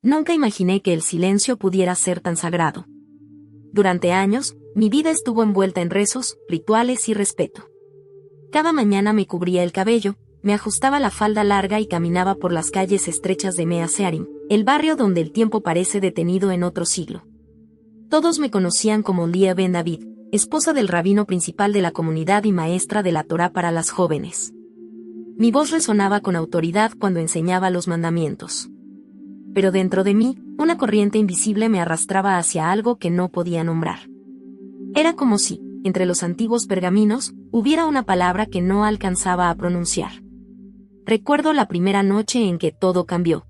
Nunca imaginé que el silencio pudiera ser tan sagrado. Durante años, mi vida estuvo envuelta en rezos, rituales y respeto. Cada mañana me cubría el cabello, me ajustaba la falda larga y caminaba por las calles estrechas de Mea Shearim, el barrio donde el tiempo parece detenido en otro siglo. Todos me conocían como Leah Ben David, esposa del rabino principal de la comunidad y maestra de la Torá para las jóvenes. Mi voz resonaba con autoridad cuando enseñaba los mandamientos. Pero dentro de mí, una corriente invisible me arrastraba hacia algo que no podía nombrar. Era como si, entre los antiguos pergaminos, hubiera una palabra que no alcanzaba a pronunciar. Recuerdo la primera noche en que todo cambió.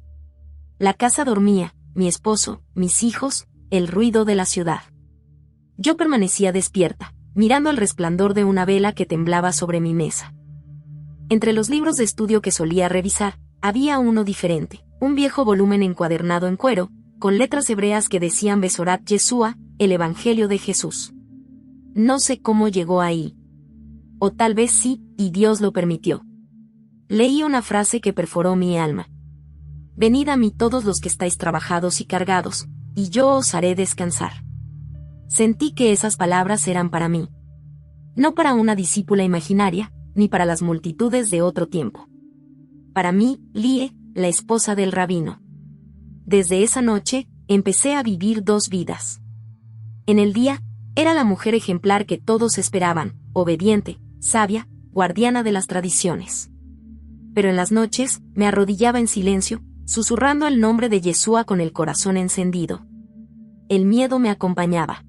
La casa dormía, mi esposo, mis hijos, el ruido de la ciudad. Yo permanecía despierta, mirando el resplandor de una vela que temblaba sobre mi mesa. Entre los libros de estudio que solía revisar, había uno diferente, un viejo volumen encuadernado en cuero, con letras hebreas que decían Besorat Yeshua, el Evangelio de Jesús. No sé cómo llegó ahí. O tal vez sí, y Dios lo permitió. Leí una frase que perforó mi alma. Venid a mí todos los que estáis trabajados y cargados, y yo os haré descansar. Sentí que esas palabras eran para mí. No para una discípula imaginaria, ni para las multitudes de otro tiempo. Para mí, Lie, la esposa del rabino. Desde esa noche, empecé a vivir dos vidas. En el día, era la mujer ejemplar que todos esperaban, obediente, sabia, guardiana de las tradiciones. Pero en las noches, me arrodillaba en silencio, susurrando el nombre de Yeshua con el corazón encendido. El miedo me acompañaba.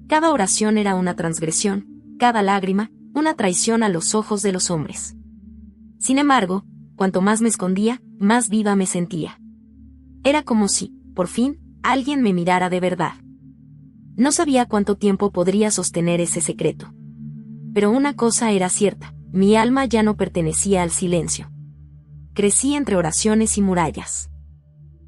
Cada oración era una transgresión, cada lágrima, una traición a los ojos de los hombres. Sin embargo, cuanto más me escondía, más viva me sentía. Era como si, por fin, alguien me mirara de verdad. No sabía cuánto tiempo podría sostener ese secreto. Pero una cosa era cierta, mi alma ya no pertenecía al silencio. Crecí entre oraciones y murallas.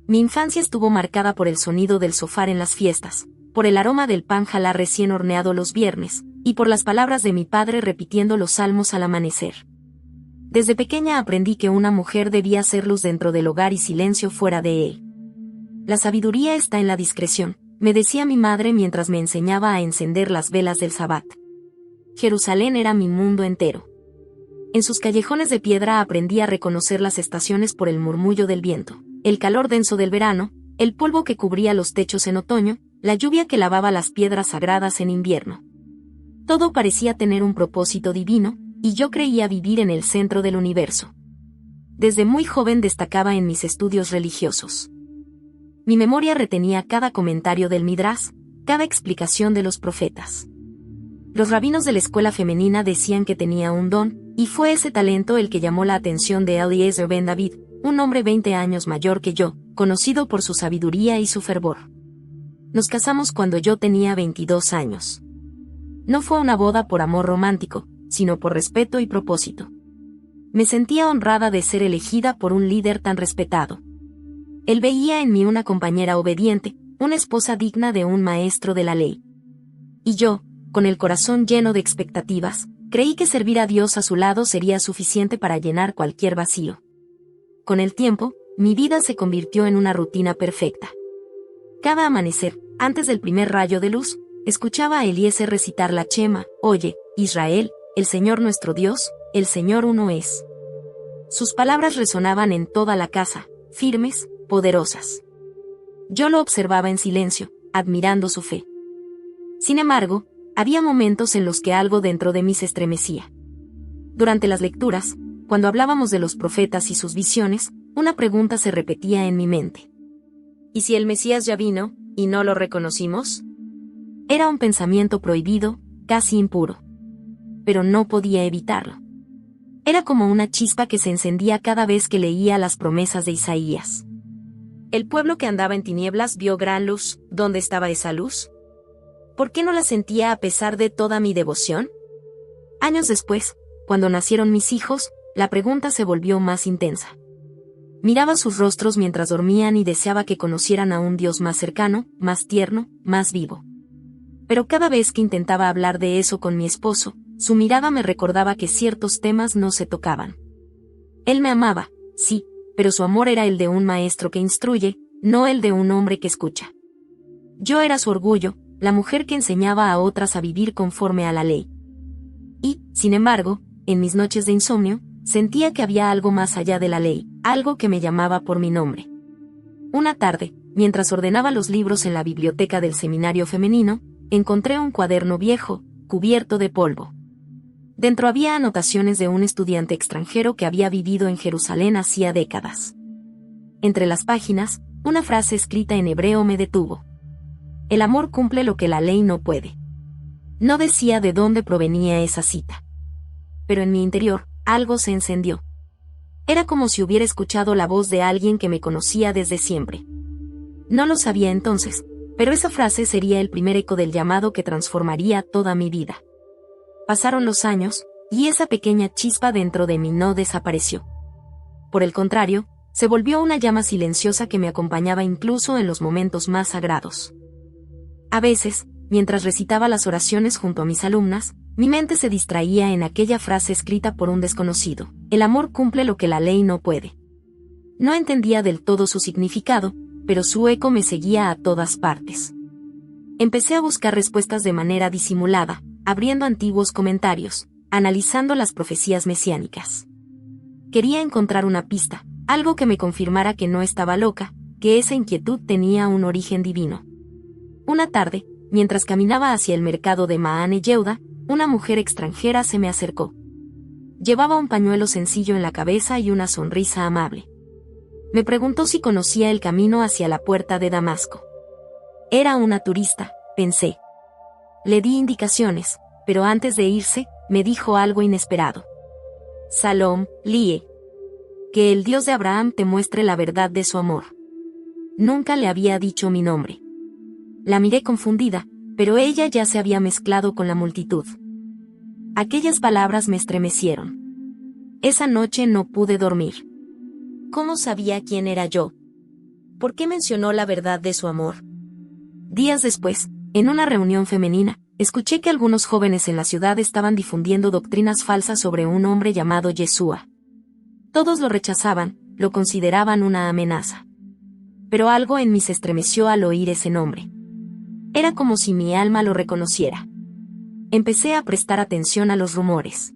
Mi infancia estuvo marcada por el sonido del sofá en las fiestas, por el aroma del pan jalá recién horneado los viernes, y por las palabras de mi padre repitiendo los salmos al amanecer. Desde pequeña aprendí que una mujer debía ser luz dentro del hogar y silencio fuera de él. La sabiduría está en la discreción, me decía mi madre mientras me enseñaba a encender las velas del Sabbat. Jerusalén era mi mundo entero. En sus callejones de piedra aprendí a reconocer las estaciones por el murmullo del viento, el calor denso del verano, el polvo que cubría los techos en otoño, la lluvia que lavaba las piedras sagradas en invierno. Todo parecía tener un propósito divino, y yo creía vivir en el centro del universo. Desde muy joven destacaba en mis estudios religiosos. Mi memoria retenía cada comentario del Midrash, cada explicación de los profetas. Los rabinos de la escuela femenina decían que tenía un don, y fue ese talento el que llamó la atención de Eliezer Ben David, un hombre 20 años mayor que yo, conocido por su sabiduría y su fervor. Nos casamos cuando yo tenía 22 años. No fue una boda por amor romántico, sino por respeto y propósito. Me sentía honrada de ser elegida por un líder tan respetado. Él veía en mí una compañera obediente, una esposa digna de un maestro de la ley. Y yo, con el corazón lleno de expectativas, creí que servir a Dios a su lado sería suficiente para llenar cualquier vacío. Con el tiempo, mi vida se convirtió en una rutina perfecta. Cada amanecer, antes del primer rayo de luz, escuchaba a Eliezer recitar la Shema, Oye, Israel, el Señor nuestro Dios, el Señor uno es. Sus palabras resonaban en toda la casa, firmes, poderosas. Yo lo observaba en silencio, admirando su fe. Sin embargo, había momentos en los que algo dentro de mí se estremecía. Durante las lecturas, cuando hablábamos de los profetas y sus visiones, una pregunta se repetía en mi mente. ¿Y si el Mesías ya vino, y no lo reconocimos? Era un pensamiento prohibido, casi impuro. Pero no podía evitarlo. Era como una chispa que se encendía cada vez que leía las promesas de Isaías. El pueblo que andaba en tinieblas vio gran luz. ¿Dónde estaba esa luz? ¿Por qué no la sentía a pesar de toda mi devoción? Años después, cuando nacieron mis hijos, la pregunta se volvió más intensa. Miraba sus rostros mientras dormían y deseaba que conocieran a un Dios más cercano, más tierno, más vivo. Pero cada vez que intentaba hablar de eso con mi esposo, su mirada me recordaba que ciertos temas no se tocaban. Él me amaba, sí, pero su amor era el de un maestro que instruye, no el de un hombre que escucha. Yo era su orgullo, la mujer que enseñaba a otras a vivir conforme a la ley. Y, sin embargo, en mis noches de insomnio, sentía que había algo más allá de la ley, algo que me llamaba por mi nombre. Una tarde, mientras ordenaba los libros en la biblioteca del seminario femenino, encontré un cuaderno viejo, cubierto de polvo. Dentro había anotaciones de un estudiante extranjero que había vivido en Jerusalén hacía décadas. Entre las páginas, una frase escrita en hebreo me detuvo. El amor cumple lo que la ley no puede. No decía de dónde provenía esa cita. Pero en mi interior, algo se encendió. Era como si hubiera escuchado la voz de alguien que me conocía desde siempre. No lo sabía entonces, pero esa frase sería el primer eco del llamado que transformaría toda mi vida. Pasaron los años, y esa pequeña chispa dentro de mí no desapareció. Por el contrario, se volvió una llama silenciosa que me acompañaba incluso en los momentos más sagrados. A veces, mientras recitaba las oraciones junto a mis alumnas, mi mente se distraía en aquella frase escrita por un desconocido: el amor cumple lo que la ley no puede. No entendía del todo su significado, pero su eco me seguía a todas partes. Empecé a buscar respuestas de manera disimulada, abriendo antiguos comentarios, analizando las profecías mesiánicas. Quería encontrar una pista, algo que me confirmara que no estaba loca, que esa inquietud tenía un origen divino. Una tarde, mientras caminaba hacia el mercado de Maane Yehuda, una mujer extranjera se me acercó. Llevaba un pañuelo sencillo en la cabeza y una sonrisa amable. Me preguntó si conocía el camino hacia la puerta de Damasco. Era una turista, pensé. Le di indicaciones, pero antes de irse, me dijo algo inesperado. Salom, Lie. Que el Dios de Abraham te muestre la verdad de su amor. Nunca le había dicho mi nombre. La miré confundida, pero ella ya se había mezclado con la multitud. Aquellas palabras me estremecieron. Esa noche no pude dormir. ¿Cómo sabía quién era yo? ¿Por qué mencionó la verdad de su amor? Días después, en una reunión femenina, escuché que algunos jóvenes en la ciudad estaban difundiendo doctrinas falsas sobre un hombre llamado Yeshua. Todos lo rechazaban, lo consideraban una amenaza. Pero algo en mí se estremeció al oír ese nombre. Era como si mi alma lo reconociera. Empecé a prestar atención a los rumores.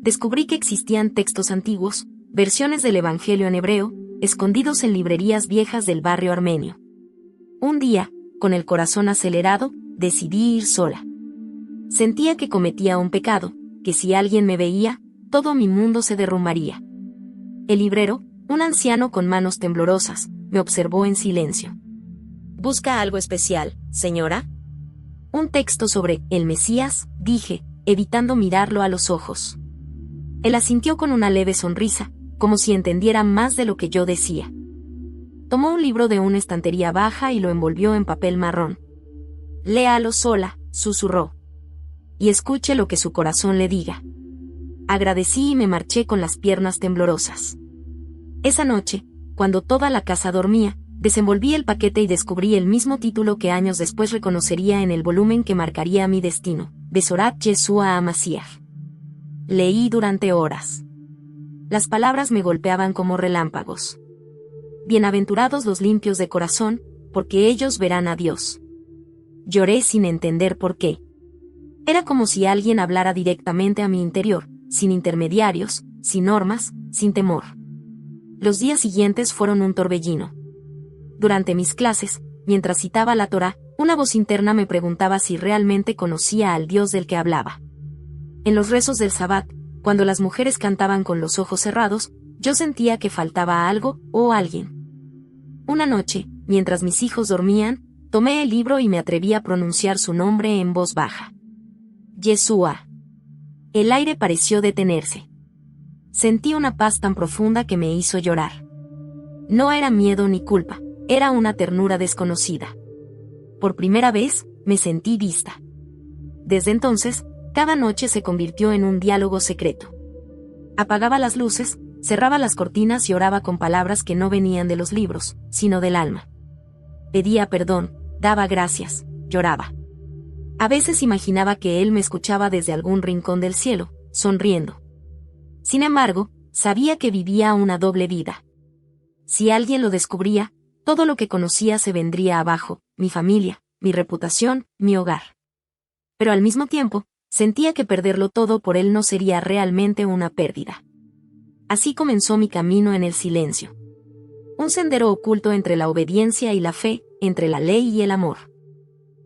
Descubrí que existían textos antiguos, versiones del Evangelio en hebreo, escondidos en librerías viejas del barrio armenio. Un día, con el corazón acelerado, decidí ir sola. Sentía que cometía un pecado, que si alguien me veía, todo mi mundo se derrumbaría. El librero, un anciano con manos temblorosas, me observó en silencio. ¿Busca algo especial, señora? Un texto sobre el Mesías, dije, evitando mirarlo a los ojos. Él asintió con una leve sonrisa, como si entendiera más de lo que yo decía. Tomó un libro de una estantería baja y lo envolvió en papel marrón. Léalo sola, susurró. Y escuche lo que su corazón le diga. Agradecí y me marché con las piernas temblorosas. Esa noche, cuando toda la casa dormía, desenvolví el paquete y descubrí el mismo título que años después reconocería en el volumen que marcaría mi destino, Besorat Yeshua HaMashiach. Leí durante horas. Las palabras me golpeaban como relámpagos. Bienaventurados los limpios de corazón, porque ellos verán a Dios. Lloré sin entender por qué. Era como si alguien hablara directamente a mi interior, sin intermediarios, sin normas, sin temor. Los días siguientes fueron un torbellino. Durante mis clases, mientras citaba la Torá, una voz interna me preguntaba si realmente conocía al Dios del que hablaba. En los rezos del Sabbat, cuando las mujeres cantaban con los ojos cerrados, yo sentía que faltaba algo o alguien. Una noche, mientras mis hijos dormían, tomé el libro y me atreví a pronunciar su nombre en voz baja. Yeshua. El aire pareció detenerse. Sentí una paz tan profunda que me hizo llorar. No era miedo ni culpa, era una ternura desconocida. Por primera vez, me sentí vista. Desde entonces, cada noche se convirtió en un diálogo secreto. Apagaba las luces, cerraba las cortinas y oraba con palabras que no venían de los libros, sino del alma. Pedía perdón, daba gracias, lloraba. A veces imaginaba que él me escuchaba desde algún rincón del cielo, sonriendo. Sin embargo, sabía que vivía una doble vida. Si alguien lo descubría, Todo lo que conocía se vendría abajo, mi familia, mi reputación, mi hogar. Pero al mismo tiempo, sentía que perderlo todo por él no sería realmente una pérdida. Así comenzó mi camino en el silencio. Un sendero oculto entre la obediencia y la fe, entre la ley y el amor.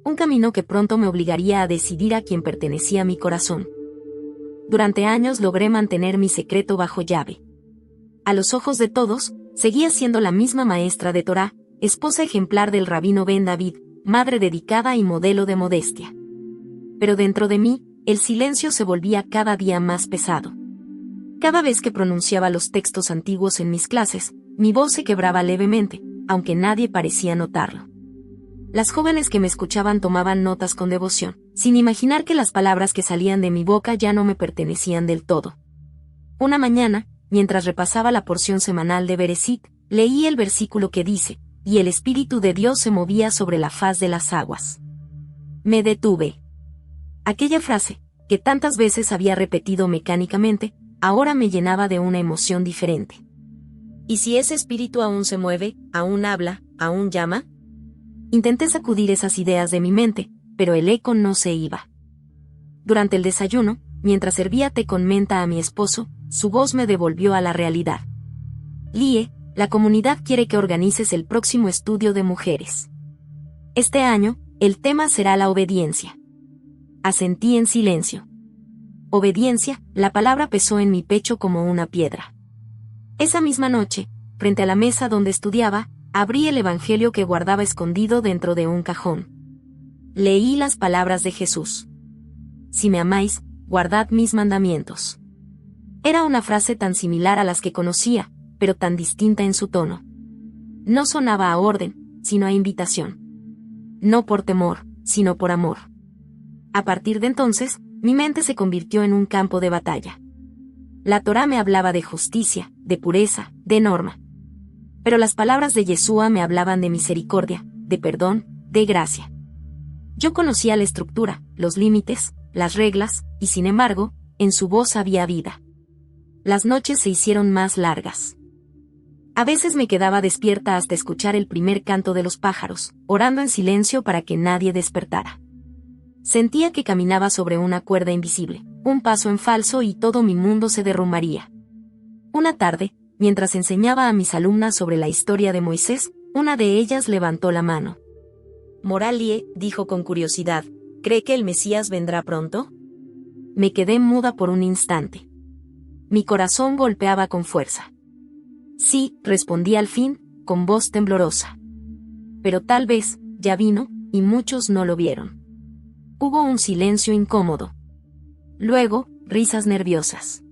Un camino que pronto me obligaría a decidir a quién pertenecía mi corazón. Durante años logré mantener mi secreto bajo llave. A los ojos de todos, seguía siendo la misma maestra de Torá, esposa ejemplar del rabino Ben David, madre dedicada y modelo de modestia. Pero dentro de mí, el silencio se volvía cada día más pesado. Cada vez que pronunciaba los textos antiguos en mis clases, mi voz se quebraba levemente, aunque nadie parecía notarlo. Las jóvenes que me escuchaban tomaban notas con devoción, sin imaginar que las palabras que salían de mi boca ya no me pertenecían del todo. Una mañana, mientras repasaba la porción semanal de Bereshit, leí el versículo que dice, y el Espíritu de Dios se movía sobre la faz de las aguas. Me detuve. Aquella frase, que tantas veces había repetido mecánicamente, ahora me llenaba de una emoción diferente. ¿Y si ese espíritu aún se mueve, aún habla, aún llama? Intenté sacudir esas ideas de mi mente, pero el eco no se iba. Durante el desayuno, mientras servía té con menta a mi esposo, su voz me devolvió a la realidad. Lie, la comunidad quiere que organices el próximo estudio de mujeres. Este año, el tema será la obediencia. Asentí en silencio. Obediencia, la palabra pesó en mi pecho como una piedra. Esa misma noche, frente a la mesa donde estudiaba, abrí el Evangelio que guardaba escondido dentro de un cajón. Leí las palabras de Jesús. Si me amáis, guardad mis mandamientos. Era una frase tan similar a las que conocía, pero tan distinta en su tono. No sonaba a orden, sino a invitación. No por temor, sino por amor. A partir de entonces, mi mente se convirtió en un campo de batalla. La Torá me hablaba de justicia, de pureza, de norma. Pero las palabras de Yeshua me hablaban de misericordia, de perdón, de gracia. Yo conocía la estructura, los límites, las reglas, y sin embargo, en su voz había vida. Las noches se hicieron más largas. A veces me quedaba despierta hasta escuchar el primer canto de los pájaros, orando en silencio para que nadie despertara. Sentía que caminaba sobre una cuerda invisible, un paso en falso y todo mi mundo se derrumbaría. Una tarde, mientras enseñaba a mis alumnas sobre la historia de Moisés, una de ellas levantó la mano. Moralie, dijo con curiosidad, ¿cree que el Mesías vendrá pronto? Me quedé muda por un instante. Mi corazón golpeaba con fuerza. Sí, respondí al fin, con voz temblorosa. Pero tal vez, ya vino, y muchos no lo vieron. Hubo un silencio incómodo. Luego, risas nerviosas.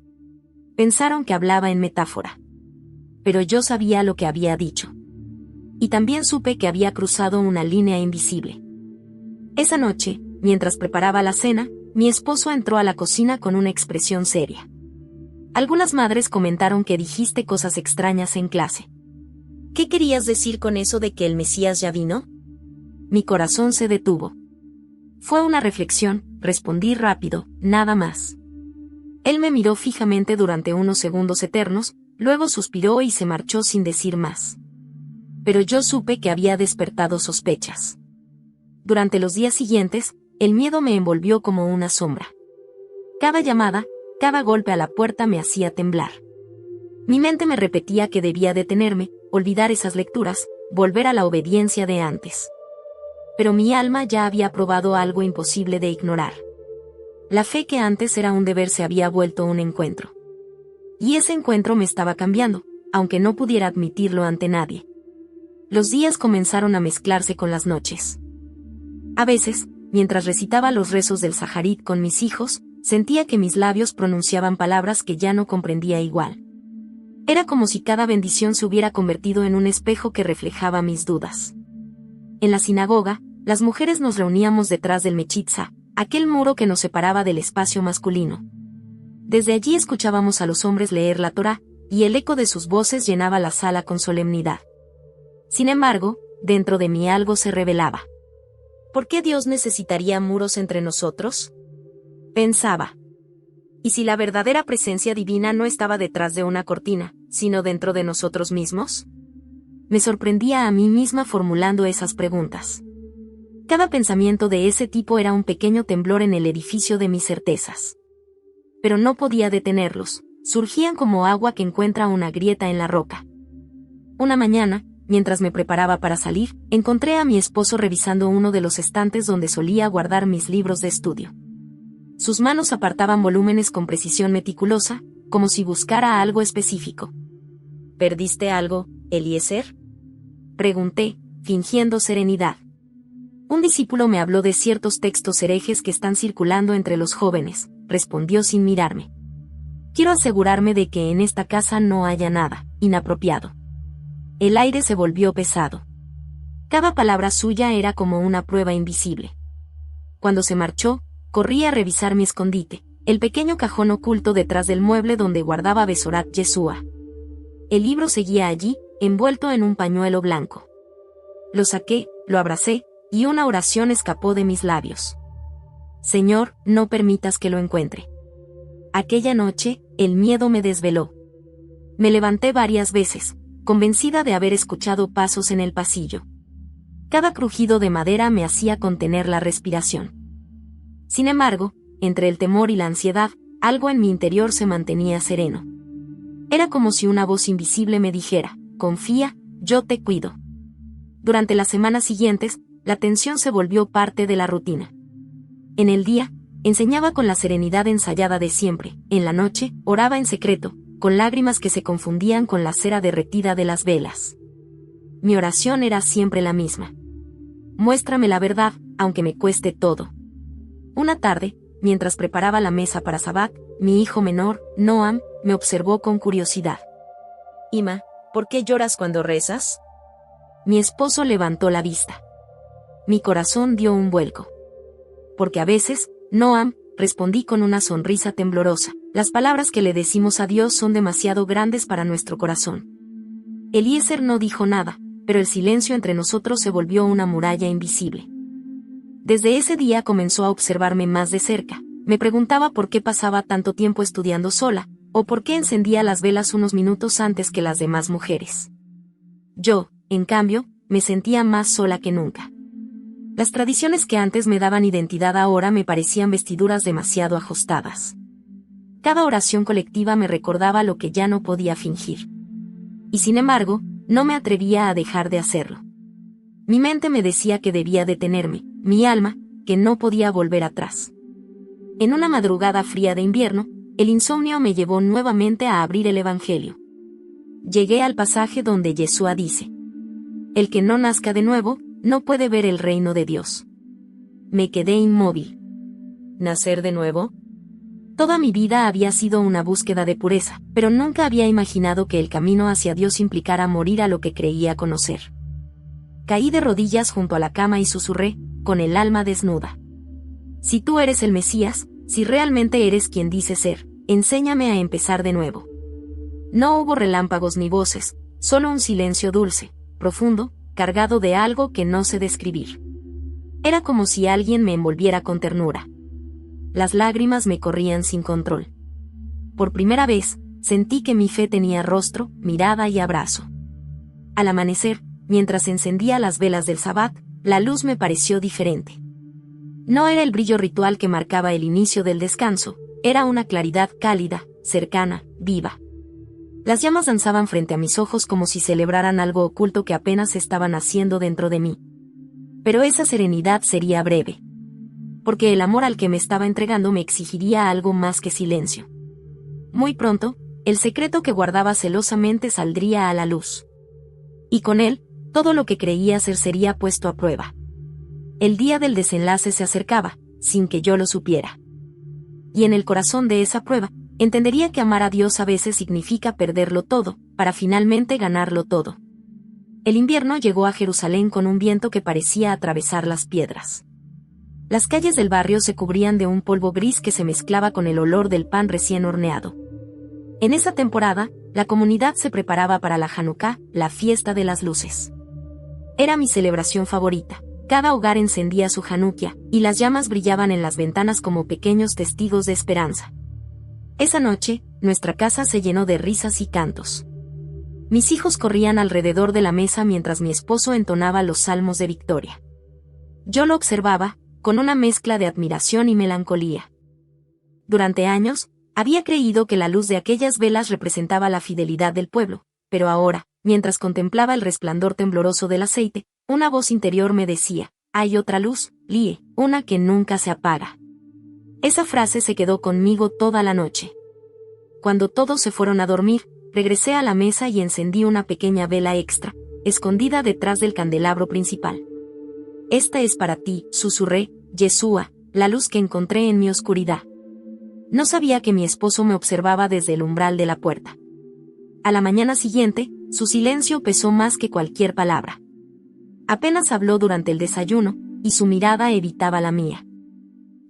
Pensaron que hablaba en metáfora. Pero yo sabía lo que había dicho. Y también supe que había cruzado una línea invisible. Esa noche, mientras preparaba la cena, mi esposo entró a la cocina con una expresión seria. Algunas madres comentaron que dijiste cosas extrañas en clase. ¿Qué querías decir con eso de que el Mesías ya vino? Mi corazón se detuvo. Fue una reflexión, respondí rápido, nada más. Él me miró fijamente durante unos segundos eternos, luego suspiró y se marchó sin decir más. Pero yo supe que había despertado sospechas. Durante los días siguientes, el miedo me envolvió como una sombra. Cada llamada, cada golpe a la puerta me hacía temblar. Mi mente me repetía que debía detenerme, olvidar esas lecturas, volver a la obediencia de antes. Pero mi alma ya había probado algo imposible de ignorar. La fe que antes era un deber se había vuelto un encuentro. Y ese encuentro me estaba cambiando, aunque no pudiera admitirlo ante nadie. Los días comenzaron a mezclarse con las noches. A veces, mientras recitaba los rezos del Saharit con mis hijos, sentía que mis labios pronunciaban palabras que ya no comprendía igual. Era como si cada bendición se hubiera convertido en un espejo que reflejaba mis dudas. En la sinagoga, las mujeres nos reuníamos detrás del mechitza, aquel muro que nos separaba del espacio masculino. Desde allí escuchábamos a los hombres leer la Torá, y el eco de sus voces llenaba la sala con solemnidad. Sin embargo, dentro de mí algo se rebelaba. ¿Por qué Dios necesitaría muros entre nosotros? Pensaba. ¿Y si la verdadera presencia divina no estaba detrás de una cortina, sino dentro de nosotros mismos? me sorprendía a mí misma formulando esas preguntas. Cada pensamiento de ese tipo era un pequeño temblor en el edificio de mis certezas. Pero no podía detenerlos, surgían como agua que encuentra una grieta en la roca. Una mañana, mientras me preparaba para salir, encontré a mi esposo revisando uno de los estantes donde solía guardar mis libros de estudio. Sus manos apartaban volúmenes con precisión meticulosa, como si buscara algo específico. ¿Perdiste algo, Eliezer?, pregunté, fingiendo serenidad. Un discípulo me habló de ciertos textos herejes que están circulando entre los jóvenes, respondió sin mirarme. Quiero asegurarme de que en esta casa no haya nada inapropiado. El aire se volvió pesado. Cada palabra suya era como una prueba invisible. Cuando se marchó, corrí a revisar mi escondite, el pequeño cajón oculto detrás del mueble donde guardaba Besorat Yeshua. El libro seguía allí, envuelto en un pañuelo blanco. Lo saqué, lo abracé, y una oración escapó de mis labios. Señor, no permitas que lo encuentre. Aquella noche, el miedo me desveló. Me levanté varias veces, convencida de haber escuchado pasos en el pasillo. Cada crujido de madera me hacía contener la respiración. Sin embargo, entre el temor y la ansiedad, algo en mi interior se mantenía sereno. Era como si una voz invisible me dijera, confía, yo te cuido. Durante las semanas siguientes, la tensión se volvió parte de la rutina. En el día, enseñaba con la serenidad ensayada de siempre, en la noche, oraba en secreto, con lágrimas que se confundían con la cera derretida de las velas. Mi oración era siempre la misma. Muéstrame la verdad, aunque me cueste todo. Una tarde, mientras preparaba la mesa para Sabbat, mi hijo menor, Noam, me observó con curiosidad. Ima, ¿por qué lloras cuando rezas? Mi esposo levantó la vista. Mi corazón dio un vuelco. Porque a veces, Noam, respondí con una sonrisa temblorosa, las palabras que le decimos a Dios son demasiado grandes para nuestro corazón. Eliezer no dijo nada, pero el silencio entre nosotros se volvió una muralla invisible. Desde ese día comenzó a observarme más de cerca, me preguntaba por qué pasaba tanto tiempo estudiando sola, o por qué encendía las velas unos minutos antes que las demás mujeres. Yo, en cambio, me sentía más sola que nunca. Las tradiciones que antes me daban identidad ahora me parecían vestiduras demasiado ajustadas. Cada oración colectiva me recordaba lo que ya no podía fingir. Y sin embargo, no me atrevía a dejar de hacerlo. Mi mente me decía que debía detenerme, mi alma, que no podía volver atrás. En una madrugada fría de invierno, el insomnio me llevó nuevamente a abrir el Evangelio. Llegué al pasaje donde Yeshua dice: el que no nazca de nuevo, no puede ver el reino de Dios. Me quedé inmóvil. ¿Nacer de nuevo? Toda mi vida había sido una búsqueda de pureza, pero nunca había imaginado que el camino hacia Dios implicara morir a lo que creía conocer. Caí de rodillas junto a la cama y susurré, con el alma desnuda. Si tú eres el Mesías, si realmente eres quien dices ser, enséñame a empezar de nuevo. No hubo relámpagos ni voces, solo un silencio dulce, profundo, cargado de algo que no sé describir. Era como si alguien me envolviera con ternura. Las lágrimas me corrían sin control. Por primera vez, sentí que mi fe tenía rostro, mirada y abrazo. Al amanecer, mientras encendía las velas del Sabbat, la luz me pareció diferente. No era el brillo ritual que marcaba el inicio del descanso, era una claridad cálida, cercana, viva. Las llamas danzaban frente a mis ojos como si celebraran algo oculto que apenas estaba naciendo dentro de mí. Pero esa serenidad sería breve. Porque el amor al que me estaba entregando me exigiría algo más que silencio. Muy pronto, el secreto que guardaba celosamente saldría a la luz. Y con él, todo lo que creía ser sería puesto a prueba. El día del desenlace se acercaba, sin que yo lo supiera. Y en el corazón de esa prueba, entendería que amar a Dios a veces significa perderlo todo, para finalmente ganarlo todo. El invierno llegó a Jerusalén con un viento que parecía atravesar las piedras. Las calles del barrio se cubrían de un polvo gris que se mezclaba con el olor del pan recién horneado. En esa temporada, la comunidad se preparaba para la Hanukkah, la fiesta de las luces. Era mi celebración favorita. Cada hogar encendía su Hanukkah, y las llamas brillaban en las ventanas como pequeños testigos de esperanza. Esa noche, nuestra casa se llenó de risas y cantos. Mis hijos corrían alrededor de la mesa mientras mi esposo entonaba los salmos de victoria. Yo lo observaba, con una mezcla de admiración y melancolía. Durante años, había creído que la luz de aquellas velas representaba la fidelidad del pueblo, pero ahora, mientras contemplaba el resplandor tembloroso del aceite, una voz interior me decía, hay otra luz, Lie, una que nunca se apaga. Esa frase se quedó conmigo toda la noche. Cuando todos se fueron a dormir, regresé a la mesa y encendí una pequeña vela extra, escondida detrás del candelabro principal. Esta es para ti, susurré, Yeshua, la luz que encontré en mi oscuridad. No sabía que mi esposo me observaba desde el umbral de la puerta. A la mañana siguiente, su silencio pesó más que cualquier palabra. Apenas habló durante el desayuno, y su mirada evitaba la mía.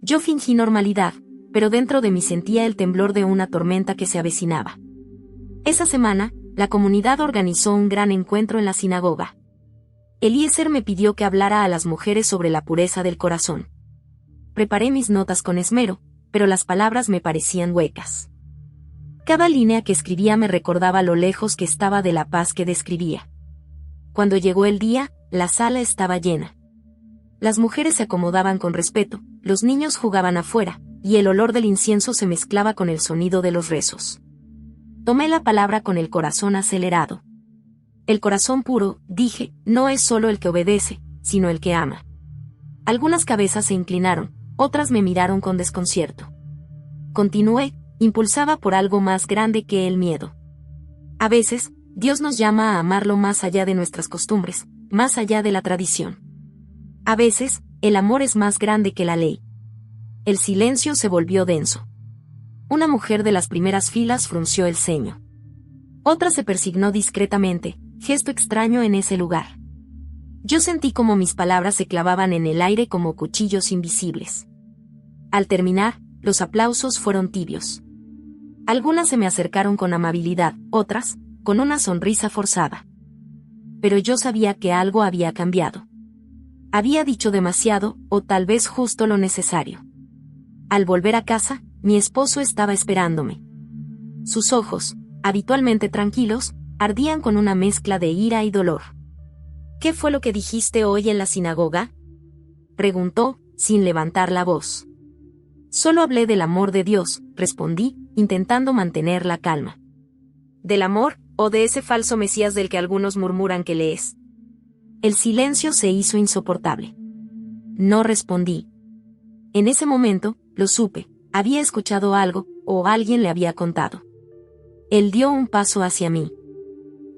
Yo fingí normalidad, pero dentro de mí sentía el temblor de una tormenta que se avecinaba. Esa semana, la comunidad organizó un gran encuentro en la sinagoga. Eliezer me pidió que hablara a las mujeres sobre la pureza del corazón. Preparé mis notas con esmero, pero las palabras me parecían huecas. Cada línea que escribía me recordaba lo lejos que estaba de la paz que describía. Cuando llegó el día, la sala estaba llena. Las mujeres se acomodaban con respeto, los niños jugaban afuera, y el olor del incienso se mezclaba con el sonido de los rezos. Tomé la palabra con el corazón acelerado. El corazón puro, dije, no es solo el que obedece, sino el que ama. Algunas cabezas se inclinaron, otras me miraron con desconcierto. Continué, impulsada por algo más grande que el miedo. A veces, Dios nos llama a amarlo más allá de nuestras costumbres, más allá de la tradición. A veces, el amor es más grande que la ley. El silencio se volvió denso. Una mujer de las primeras filas frunció el ceño. Otra se persignó discretamente, gesto extraño en ese lugar. Yo sentí como mis palabras se clavaban en el aire como cuchillos invisibles. Al terminar, los aplausos fueron tibios. Algunas se me acercaron con amabilidad, otras, con una sonrisa forzada. Pero yo sabía que algo había cambiado. Había dicho demasiado, o tal vez justo lo necesario. Al volver a casa, mi esposo estaba esperándome. Sus ojos, habitualmente tranquilos, ardían con una mezcla de ira y dolor. ¿Qué fue lo que dijiste hoy en la sinagoga?, preguntó, sin levantar la voz. Solo hablé del amor de Dios, respondí, intentando mantener la calma. ¿Del amor, o de ese falso Mesías del que algunos murmuran que le es? El silencio se hizo insoportable. No respondí. En ese momento, lo supe, había escuchado algo, o alguien le había contado. Él dio un paso hacia mí.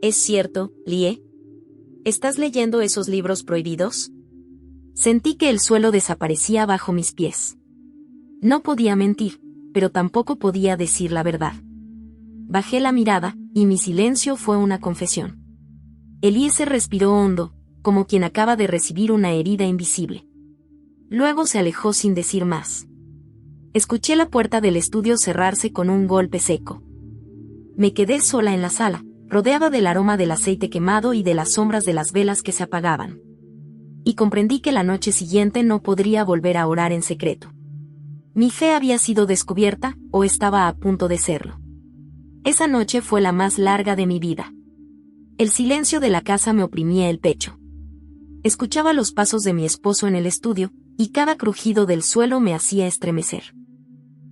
¿Es cierto, Lie? ¿Estás leyendo esos libros prohibidos? Sentí que el suelo desaparecía bajo mis pies. No podía mentir, pero tampoco podía decir la verdad. Bajé la mirada, y mi silencio fue una confesión. Eliezer respiró hondo, como quien acaba de recibir una herida invisible. Luego se alejó sin decir más. Escuché la puerta del estudio cerrarse con un golpe seco. Me quedé sola en la sala, rodeada del aroma del aceite quemado y de las sombras de las velas que se apagaban. Y comprendí que la noche siguiente no podría volver a orar en secreto. Mi fe había sido descubierta, o estaba a punto de serlo. Esa noche fue la más larga de mi vida. El silencio de la casa me oprimía el pecho. Escuchaba los pasos de mi esposo en el estudio, y cada crujido del suelo me hacía estremecer.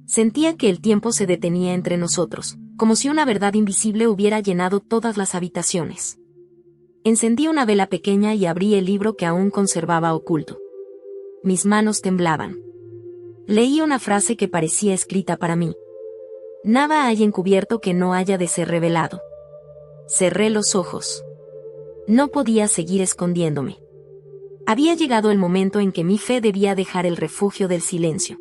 Sentía que el tiempo se detenía entre nosotros, como si una verdad invisible hubiera llenado todas las habitaciones. Encendí una vela pequeña y abrí el libro que aún conservaba oculto. Mis manos temblaban. Leí una frase que parecía escrita para mí. Nada hay encubierto que no haya de ser revelado. Cerré los ojos. No podía seguir escondiéndome. Había llegado el momento en que mi fe debía dejar el refugio del silencio.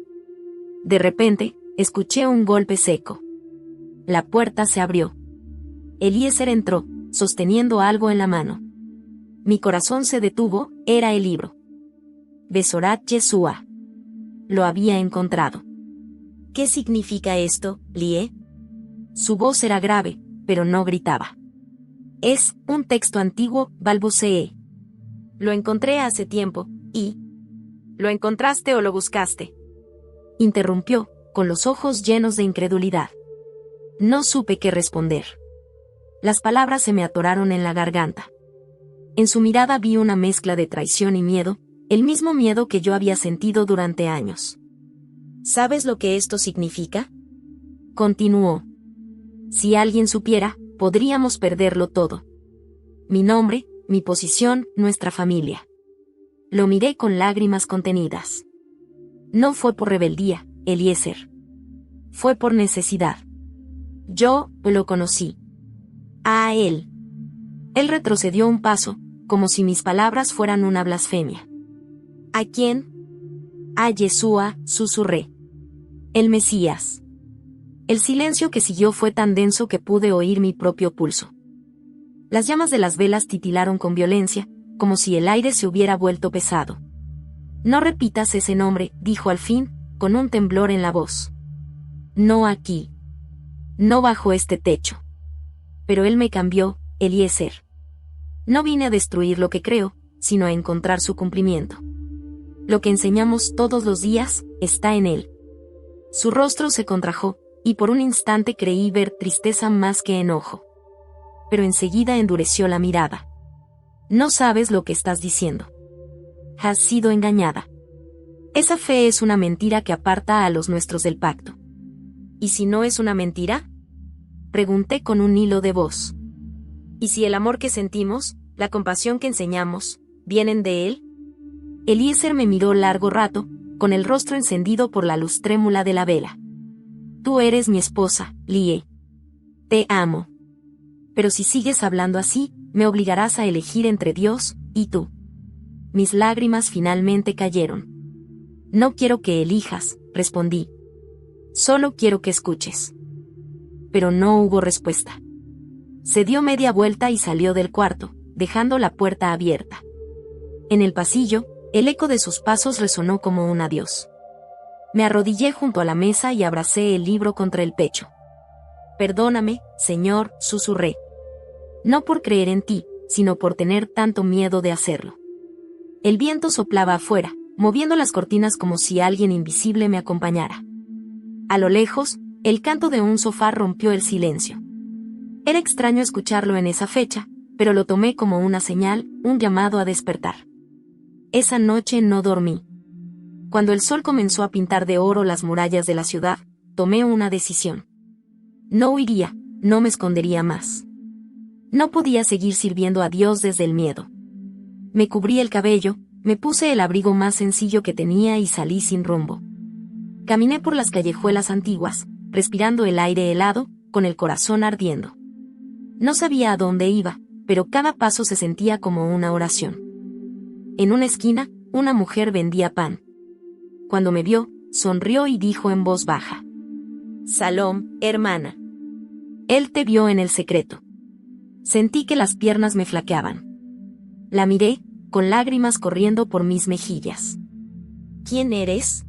De repente, escuché un golpe seco. La puerta se abrió. Eliezer entró, sosteniendo algo en la mano. Mi corazón se detuvo, era el libro. Besorat Yeshua. Lo había encontrado. ¿Qué significa esto, Lie? Su voz era grave, pero no gritaba. Es un texto antiguo, balbuceé. Lo encontré hace tiempo, y... ¿Lo encontraste o lo buscaste?, interrumpió, con los ojos llenos de incredulidad. No supe qué responder. Las palabras se me atoraron en la garganta. En su mirada vi una mezcla de traición y miedo, el mismo miedo que yo había sentido durante años. ¿Sabes lo que esto significa?, continuó. Si alguien supiera, podríamos perderlo todo. Mi nombre, mi posición, nuestra familia. Lo miré con lágrimas contenidas. No fue por rebeldía, Eliezer. Fue por necesidad. Yo lo conocí. A él. Él retrocedió un paso, como si mis palabras fueran una blasfemia. ¿A quién? A Yeshua, susurré. El Mesías. El silencio que siguió fue tan denso que pude oír mi propio pulso. Las llamas de las velas titilaron con violencia, como si el aire se hubiera vuelto pesado. No repitas ese nombre, dijo al fin, con un temblor en la voz. No aquí. No bajo este techo. Pero él me cambió, Eliezer. No vine a destruir lo que creo, sino a encontrar su cumplimiento. Lo que enseñamos todos los días, está en él. Su rostro se contrajo, y por un instante creí ver tristeza más que enojo. Pero enseguida endureció la mirada. No sabes lo que estás diciendo. Has sido engañada. Esa fe es una mentira que aparta a los nuestros del pacto. ¿Y si no es una mentira?, pregunté con un hilo de voz. ¿Y si el amor que sentimos, la compasión que enseñamos, vienen de él? Eliezer me miró largo rato, con el rostro encendido por la luz trémula de la vela. Tú eres mi esposa, Lie. Te amo. Pero si sigues hablando así, me obligarás a elegir entre Dios y tú. Mis lágrimas finalmente cayeron. No quiero que elijas, respondí. Solo quiero que escuches. Pero no hubo respuesta. Se dio media vuelta y salió del cuarto, dejando la puerta abierta. En el pasillo, el eco de sus pasos resonó como un adiós. Me arrodillé junto a la mesa y abracé el libro contra el pecho. Perdóname, Señor, susurré. No por creer en ti, sino por tener tanto miedo de hacerlo. El viento soplaba afuera, moviendo las cortinas como si alguien invisible me acompañara. A lo lejos, el canto de un sofá rompió el silencio. Era extraño escucharlo en esa fecha, pero lo tomé como una señal, un llamado a despertar. Esa noche no dormí. Cuando el sol comenzó a pintar de oro las murallas de la ciudad, tomé una decisión. No huiría, no me escondería más. No podía seguir sirviendo a Dios desde el miedo. Me cubrí el cabello, me puse el abrigo más sencillo que tenía y salí sin rumbo. Caminé por las callejuelas antiguas, respirando el aire helado, con el corazón ardiendo. No sabía a dónde iba, pero cada paso se sentía como una oración. En una esquina, una mujer vendía pan. Cuando me vio, sonrió y dijo en voz baja: Salom, hermana. Él te vio en el secreto. Sentí que las piernas me flaqueaban. La miré, con lágrimas corriendo por mis mejillas. ¿Quién eres?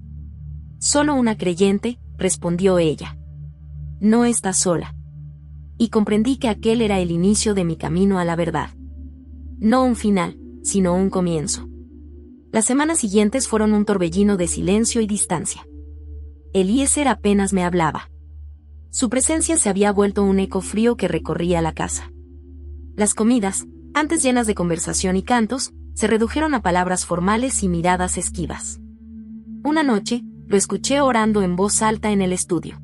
Solo una creyente, respondió ella. No estás sola. Y comprendí que aquel era el inicio de mi camino a la verdad. No un final, sino un comienzo. Las semanas siguientes fueron un torbellino de silencio y distancia. Eliezer apenas me hablaba. Su presencia se había vuelto un eco frío que recorría la casa. Las comidas, antes llenas de conversación y cantos, se redujeron a palabras formales y miradas esquivas. Una noche, lo escuché orando en voz alta en el estudio.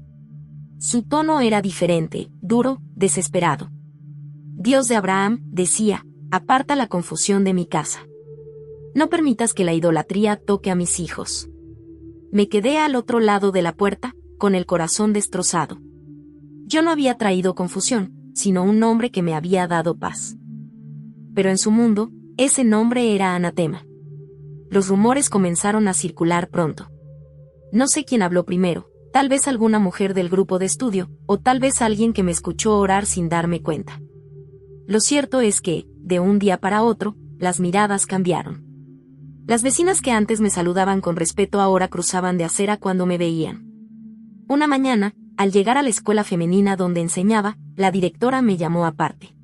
Su tono era diferente, duro, desesperado. Dios de Abraham, decía, aparta la confusión de mi casa. No permitas que la idolatría toque a mis hijos. Me quedé al otro lado de la puerta, con el corazón destrozado. Yo no había traído confusión, sino un nombre que me había dado paz. Pero en su mundo, ese nombre era anatema. Los rumores comenzaron a circular pronto. No sé quién habló primero, tal vez alguna mujer del grupo de estudio, o tal vez alguien que me escuchó orar sin darme cuenta. Lo cierto es que, de un día para otro, las miradas cambiaron. Las vecinas que antes me saludaban con respeto ahora cruzaban de acera cuando me veían. Una mañana, al llegar a la escuela femenina donde enseñaba, la directora me llamó aparte.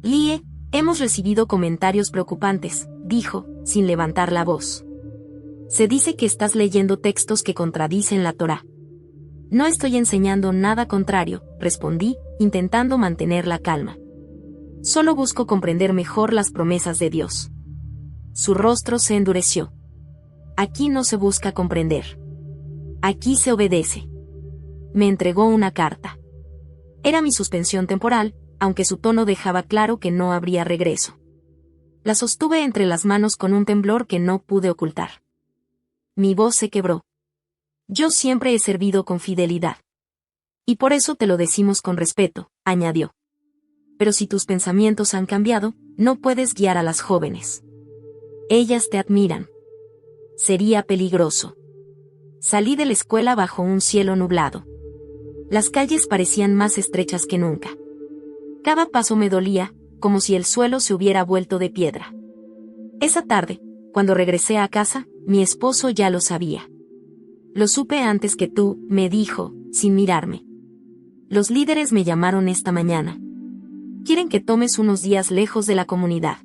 Lie, hemos recibido comentarios preocupantes, dijo, sin levantar la voz. Se dice que estás leyendo textos que contradicen la Torá. No estoy enseñando nada contrario, respondí, intentando mantener la calma. Solo busco comprender mejor las promesas de Dios. Su rostro se endureció. Aquí no se busca comprender. Aquí se obedece. Me entregó una carta. Era mi suspensión temporal, aunque su tono dejaba claro que no habría regreso. La sostuve entre las manos con un temblor que no pude ocultar. Mi voz se quebró. Yo siempre he servido con fidelidad. Y por eso te lo decimos con respeto, añadió. Pero si tus pensamientos han cambiado, no puedes guiar a las jóvenes. Ellas te admiran. Sería peligroso. Salí de la escuela bajo un cielo nublado. Las calles parecían más estrechas que nunca. Cada paso me dolía, como si el suelo se hubiera vuelto de piedra. Esa tarde, cuando regresé a casa, mi esposo ya lo sabía. Lo supe antes que tú, me dijo, sin mirarme. Los líderes me llamaron esta mañana. Quieren que tomes unos días lejos de la comunidad.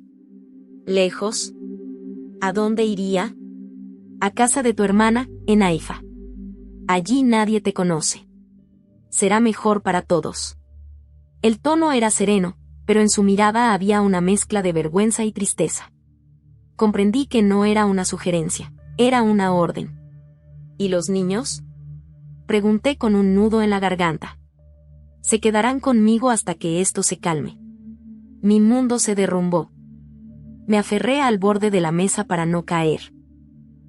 ¿Lejos? ¿A dónde iría? A casa de tu hermana, en Haifa. Allí nadie te conoce. Será mejor para todos. El tono era sereno, pero en su mirada había una mezcla de vergüenza y tristeza. Comprendí que no era una sugerencia, era una orden. ¿Y los niños? Pregunté con un nudo en la garganta. Se quedarán conmigo hasta que esto se calme. Mi mundo se derrumbó. Me aferré al borde de la mesa para no caer.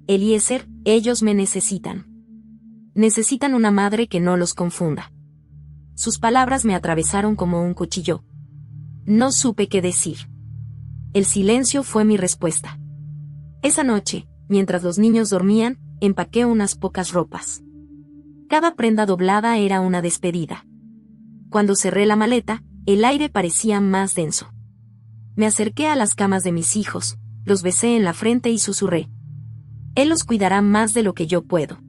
Eliezer, ellos me necesitan. Necesitan una madre que no los confunda. Sus palabras me atravesaron como un cuchillo. No supe qué decir. El silencio fue mi respuesta. Esa noche, mientras los niños dormían, empaqué unas pocas ropas. Cada prenda doblada era una despedida. Cuando cerré la maleta, el aire parecía más denso. Me acerqué a las camas de mis hijos, los besé en la frente y susurré. Él los cuidará más de lo que yo puedo.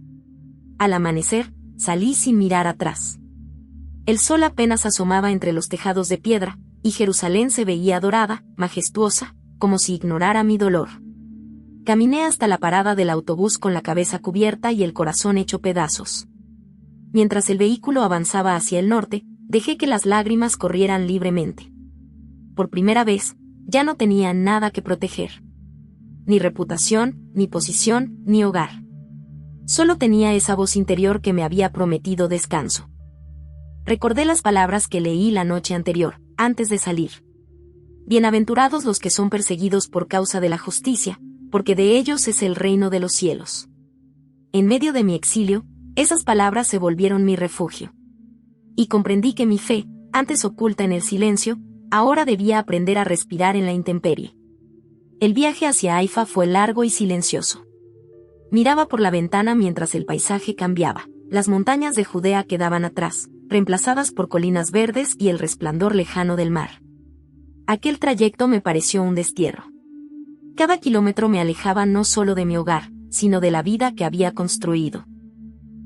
Al amanecer, salí sin mirar atrás. El sol apenas asomaba entre los tejados de piedra, y Jerusalén se veía dorada, majestuosa, como si ignorara mi dolor. Caminé hasta la parada del autobús con la cabeza cubierta y el corazón hecho pedazos. Mientras el vehículo avanzaba hacia el norte, dejé que las lágrimas corrieran libremente. Por primera vez, ya no tenía nada que proteger. Ni reputación, ni posición, ni hogar. Solo tenía esa voz interior que me había prometido descanso. Recordé las palabras que leí la noche anterior, antes de salir. Bienaventurados los que son perseguidos por causa de la justicia, porque de ellos es el reino de los cielos. En medio de mi exilio, esas palabras se volvieron mi refugio. Y comprendí que mi fe, antes oculta en el silencio, ahora debía aprender a respirar en la intemperie. El viaje hacia Haifa fue largo y silencioso. Miraba por la ventana mientras el paisaje cambiaba. Las montañas de Judea quedaban atrás, reemplazadas por colinas verdes y el resplandor lejano del mar. Aquel trayecto me pareció un destierro. Cada kilómetro me alejaba no solo de mi hogar, sino de la vida que había construido.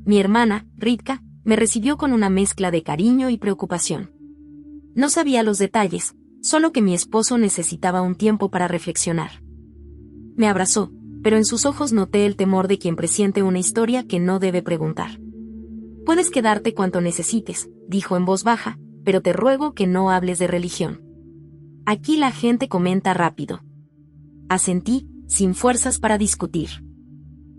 Mi hermana, Ritka, me recibió con una mezcla de cariño y preocupación. No sabía los detalles, solo que mi esposo necesitaba un tiempo para reflexionar. Me abrazó, pero en sus ojos noté el temor de quien presiente una historia que no debe preguntar. Puedes quedarte cuanto necesites, dijo en voz baja, pero te ruego que no hables de religión. Aquí la gente comenta rápido. Asentí, sin fuerzas para discutir.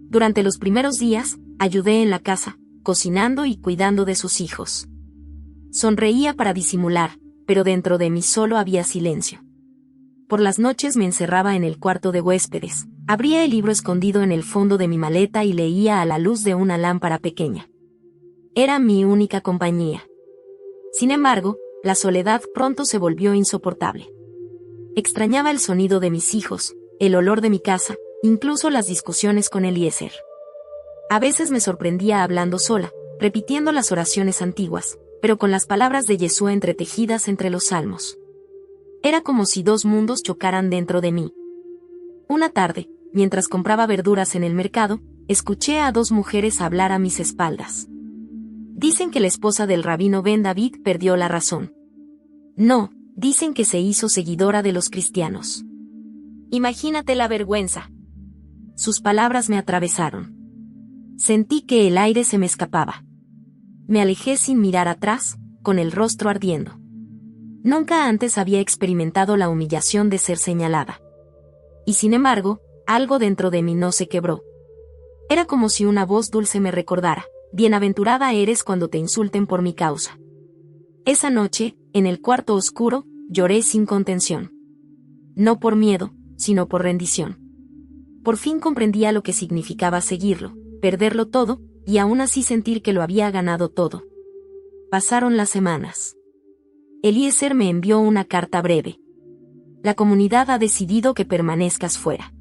Durante los primeros días, ayudé en la casa, cocinando y cuidando de sus hijos. Sonreía para disimular, pero dentro de mí solo había silencio. Por las noches me encerraba en el cuarto de huéspedes, abría el libro escondido en el fondo de mi maleta y leía a la luz de una lámpara pequeña. Era mi única compañía. Sin embargo, la soledad pronto se volvió insoportable. Extrañaba el sonido de mis hijos, el olor de mi casa, incluso las discusiones con Eliezer. A veces me sorprendía hablando sola, repitiendo las oraciones antiguas, pero con las palabras de Yeshua entretejidas entre los salmos. Era como si dos mundos chocaran dentro de mí. Una tarde, mientras compraba verduras en el mercado, escuché a dos mujeres hablar a mis espaldas. Dicen que la esposa del rabino Ben David perdió la razón. No, dicen que se hizo seguidora de los cristianos. Imagínate la vergüenza. Sus palabras me atravesaron. Sentí que el aire se me escapaba. Me alejé sin mirar atrás, con el rostro ardiendo. Nunca antes había experimentado la humillación de ser señalada. Y sin embargo, algo dentro de mí no se quebró. Era como si una voz dulce me recordara: bienaventurada eres cuando te insulten por mi causa. Esa noche, en el cuarto oscuro, lloré sin contención. No por miedo, sino por rendición. Por fin comprendía lo que significaba seguirlo, perderlo todo, y aún así sentir que lo había ganado todo. Pasaron las semanas. Eliezer me envió una carta breve. La comunidad ha decidido que permanezcas fuera.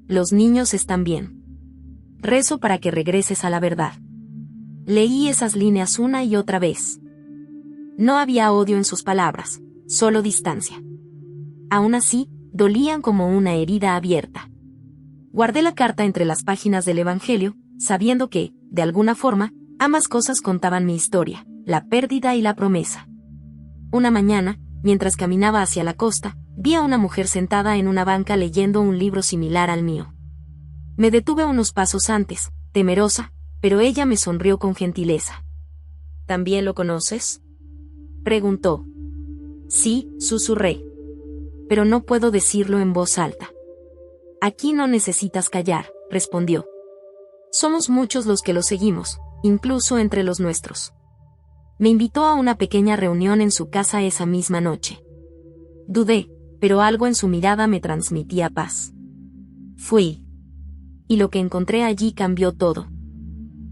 Los niños están bien. Rezo para que regreses a la verdad. Leí esas líneas una y otra vez. No había odio en sus palabras, solo distancia. Aún así, dolían como una herida abierta. Guardé la carta entre las páginas del Evangelio, sabiendo que, de alguna forma, ambas cosas contaban mi historia, la pérdida y la promesa. Una mañana, mientras caminaba hacia la costa, vi a una mujer sentada en una banca leyendo un libro similar al mío. Me detuve unos pasos antes, temerosa, pero ella me sonrió con gentileza. ¿También lo conoces?, preguntó. Sí, susurré. Pero no puedo decirlo en voz alta. Aquí no necesitas callar, respondió. Somos muchos los que lo seguimos, incluso entre los nuestros. Me invitó a una pequeña reunión en su casa esa misma noche. Dudé, pero algo en su mirada me transmitía paz. Fui. Y lo que encontré allí cambió todo.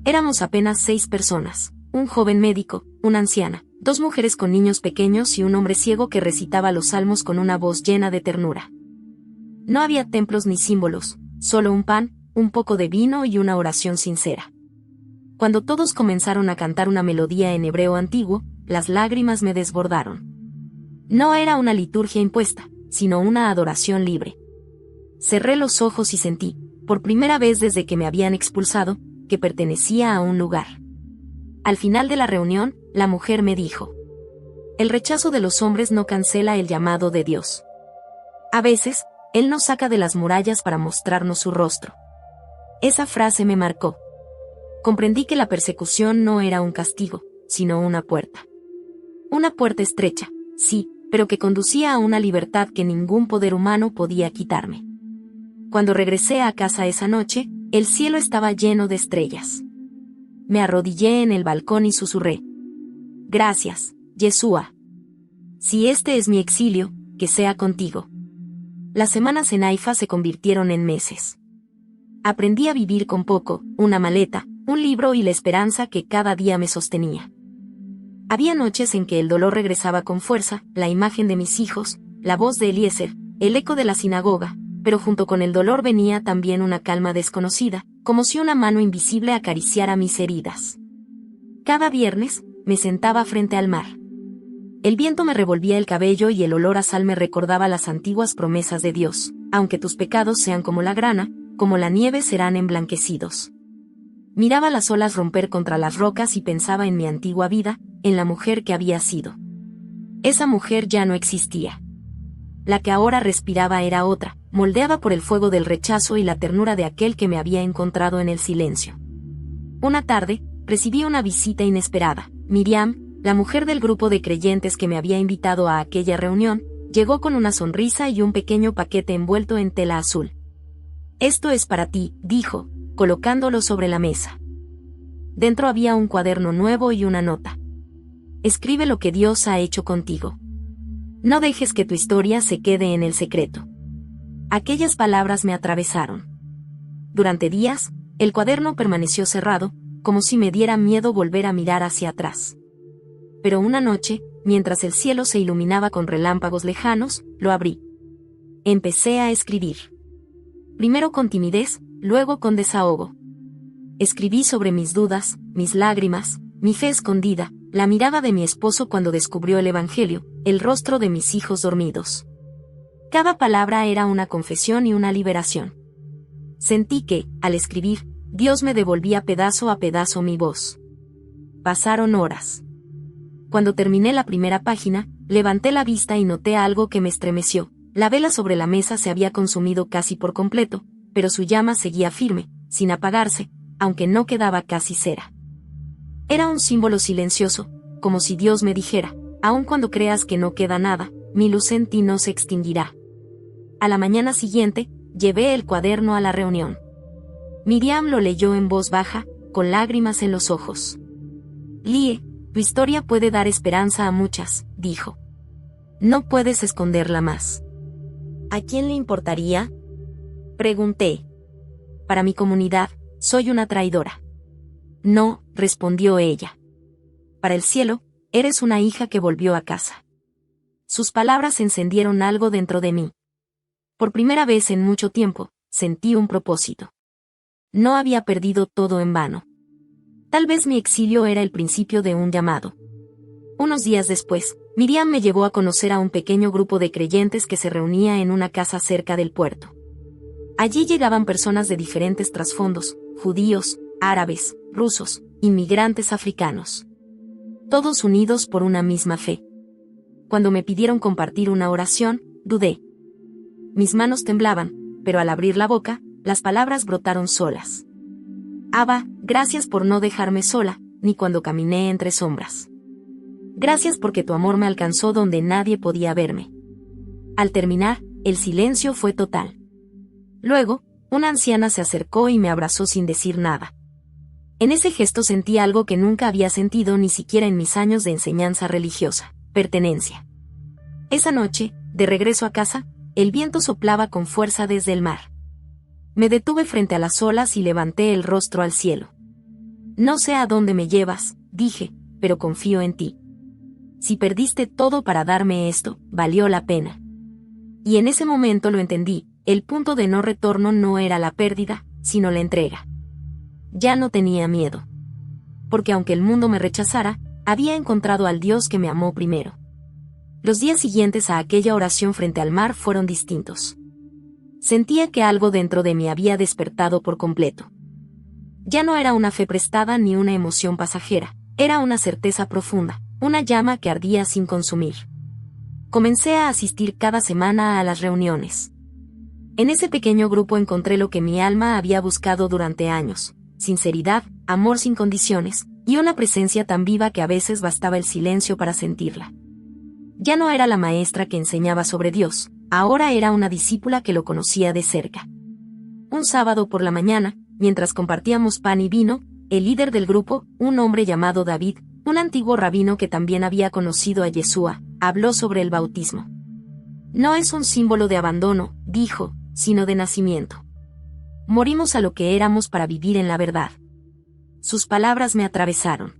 Éramos apenas 6 personas, un joven médico, una anciana, 2 mujeres con niños pequeños y un hombre ciego que recitaba los salmos con una voz llena de ternura. No había templos ni símbolos, solo un pan, un poco de vino y una oración sincera. Cuando todos comenzaron a cantar una melodía en hebreo antiguo, las lágrimas me desbordaron. No era una liturgia impuesta, sino una adoración libre. Cerré los ojos y sentí, por primera vez desde que me habían expulsado, que pertenecía a un lugar. Al final de la reunión, la mujer me dijo: el rechazo de los hombres no cancela el llamado de Dios. A veces, Él nos saca de las murallas para mostrarnos su rostro. Esa frase me marcó. Comprendí que la persecución no era un castigo, sino una puerta. Una puerta estrecha, sí, pero que conducía a una libertad que ningún poder humano podía quitarme. Cuando regresé a casa esa noche, el cielo estaba lleno de estrellas. Me arrodillé en el balcón y susurré: gracias, Yeshua. Si este es mi exilio, que sea contigo. Las semanas en Haifa se convirtieron en meses. Aprendí a vivir con poco, una maleta, un libro y la esperanza que cada día me sostenía. Había noches en que el dolor regresaba con fuerza, la imagen de mis hijos, la voz de Eliezer, el eco de la sinagoga, pero junto con el dolor venía también una calma desconocida, como si una mano invisible acariciara mis heridas. Cada viernes, me sentaba frente al mar. El viento me revolvía el cabello y el olor a sal me recordaba las antiguas promesas de Dios: aunque tus pecados sean como la grana, como la nieve serán emblanquecidos. Miraba las olas romper contra las rocas y pensaba en mi antigua vida, en la mujer que había sido. Esa mujer ya no existía. La que ahora respiraba era otra, moldeada por el fuego del rechazo y la ternura de aquel que me había encontrado en el silencio. Una tarde, recibí una visita inesperada. Miriam, la mujer del grupo de creyentes que me había invitado a aquella reunión, llegó con una sonrisa y un pequeño paquete envuelto en tela azul. Esto es para ti, dijo, colocándolo sobre la mesa. Dentro había un cuaderno nuevo y una nota. Escribe lo que Dios ha hecho contigo. No dejes que tu historia se quede en el secreto. Aquellas palabras me atravesaron. Durante días, el cuaderno permaneció cerrado, como si me diera miedo volver a mirar hacia atrás. Pero una noche, mientras el cielo se iluminaba con relámpagos lejanos, lo abrí. Empecé a escribir. Primero con timidez, luego con desahogo. Escribí sobre mis dudas, mis lágrimas, mi fe escondida, la mirada de mi esposo cuando descubrió el Evangelio, el rostro de mis hijos dormidos. Cada palabra era una confesión y una liberación. Sentí que, al escribir, Dios me devolvía pedazo a pedazo mi voz. Pasaron horas. Cuando terminé la primera página, levanté la vista y noté algo que me estremeció. La vela sobre la mesa se había consumido casi por completo, pero su llama seguía firme, sin apagarse, aunque no quedaba casi cera. Era un símbolo silencioso, como si Dios me dijera: Aun cuando creas que no queda nada, mi luz en ti no se extinguirá. A la mañana siguiente, llevé el cuaderno a la reunión. Miriam lo leyó en voz baja, con lágrimas en los ojos. Lie, tu historia puede dar esperanza a muchas, dijo. No puedes esconderla más. ¿A quién le importaría? Pregunté. Para mi comunidad, soy una traidora. No, respondió ella. Para el cielo, eres una hija que volvió a casa. Sus palabras encendieron algo dentro de mí. Por primera vez en mucho tiempo, sentí un propósito. No había perdido todo en vano. Tal vez mi exilio era el principio de un llamado. Unos días después, Miriam me llevó a conocer a un pequeño grupo de creyentes que se reunía en una casa cerca del puerto. Allí llegaban personas de diferentes trasfondos, judíos, árabes, rusos, inmigrantes africanos. Todos unidos por una misma fe. Cuando me pidieron compartir una oración, dudé. Mis manos temblaban, pero al abrir la boca, las palabras brotaron solas. Abba, gracias por no dejarme sola, ni cuando caminé entre sombras. Gracias porque tu amor me alcanzó donde nadie podía verme. Al terminar, el silencio fue total. Luego, una anciana se acercó y me abrazó sin decir nada. En ese gesto sentí algo que nunca había sentido ni siquiera en mis años de enseñanza religiosa: pertenencia. Esa noche, de regreso a casa, el viento soplaba con fuerza desde el mar. Me detuve frente a las olas y levanté el rostro al cielo. No sé a dónde me llevas, dije, pero confío en ti. Si perdiste todo para darme esto, valió la pena. Y en ese momento lo entendí, el punto de no retorno no era la pérdida, sino la entrega. Ya no tenía miedo. Porque aunque el mundo me rechazara, había encontrado al Dios que me amó primero. Los días siguientes a aquella oración frente al mar fueron distintos. Sentía que algo dentro de mí había despertado por completo. Ya no era una fe prestada ni una emoción pasajera, era una certeza profunda, una llama que ardía sin consumir. Comencé a asistir cada semana a las reuniones. En ese pequeño grupo encontré lo que mi alma había buscado durante años: sinceridad, amor sin condiciones, y una presencia tan viva que a veces bastaba el silencio para sentirla. Ya no era la maestra que enseñaba sobre Dios, ahora era una discípula que lo conocía de cerca. Un sábado por la mañana, mientras compartíamos pan y vino, el líder del grupo, un hombre llamado David, un antiguo rabino que también había conocido a Yeshua, habló sobre el bautismo. No es un símbolo de abandono, dijo, sino de nacimiento. Morimos a lo que éramos para vivir en la verdad. Sus palabras me atravesaron.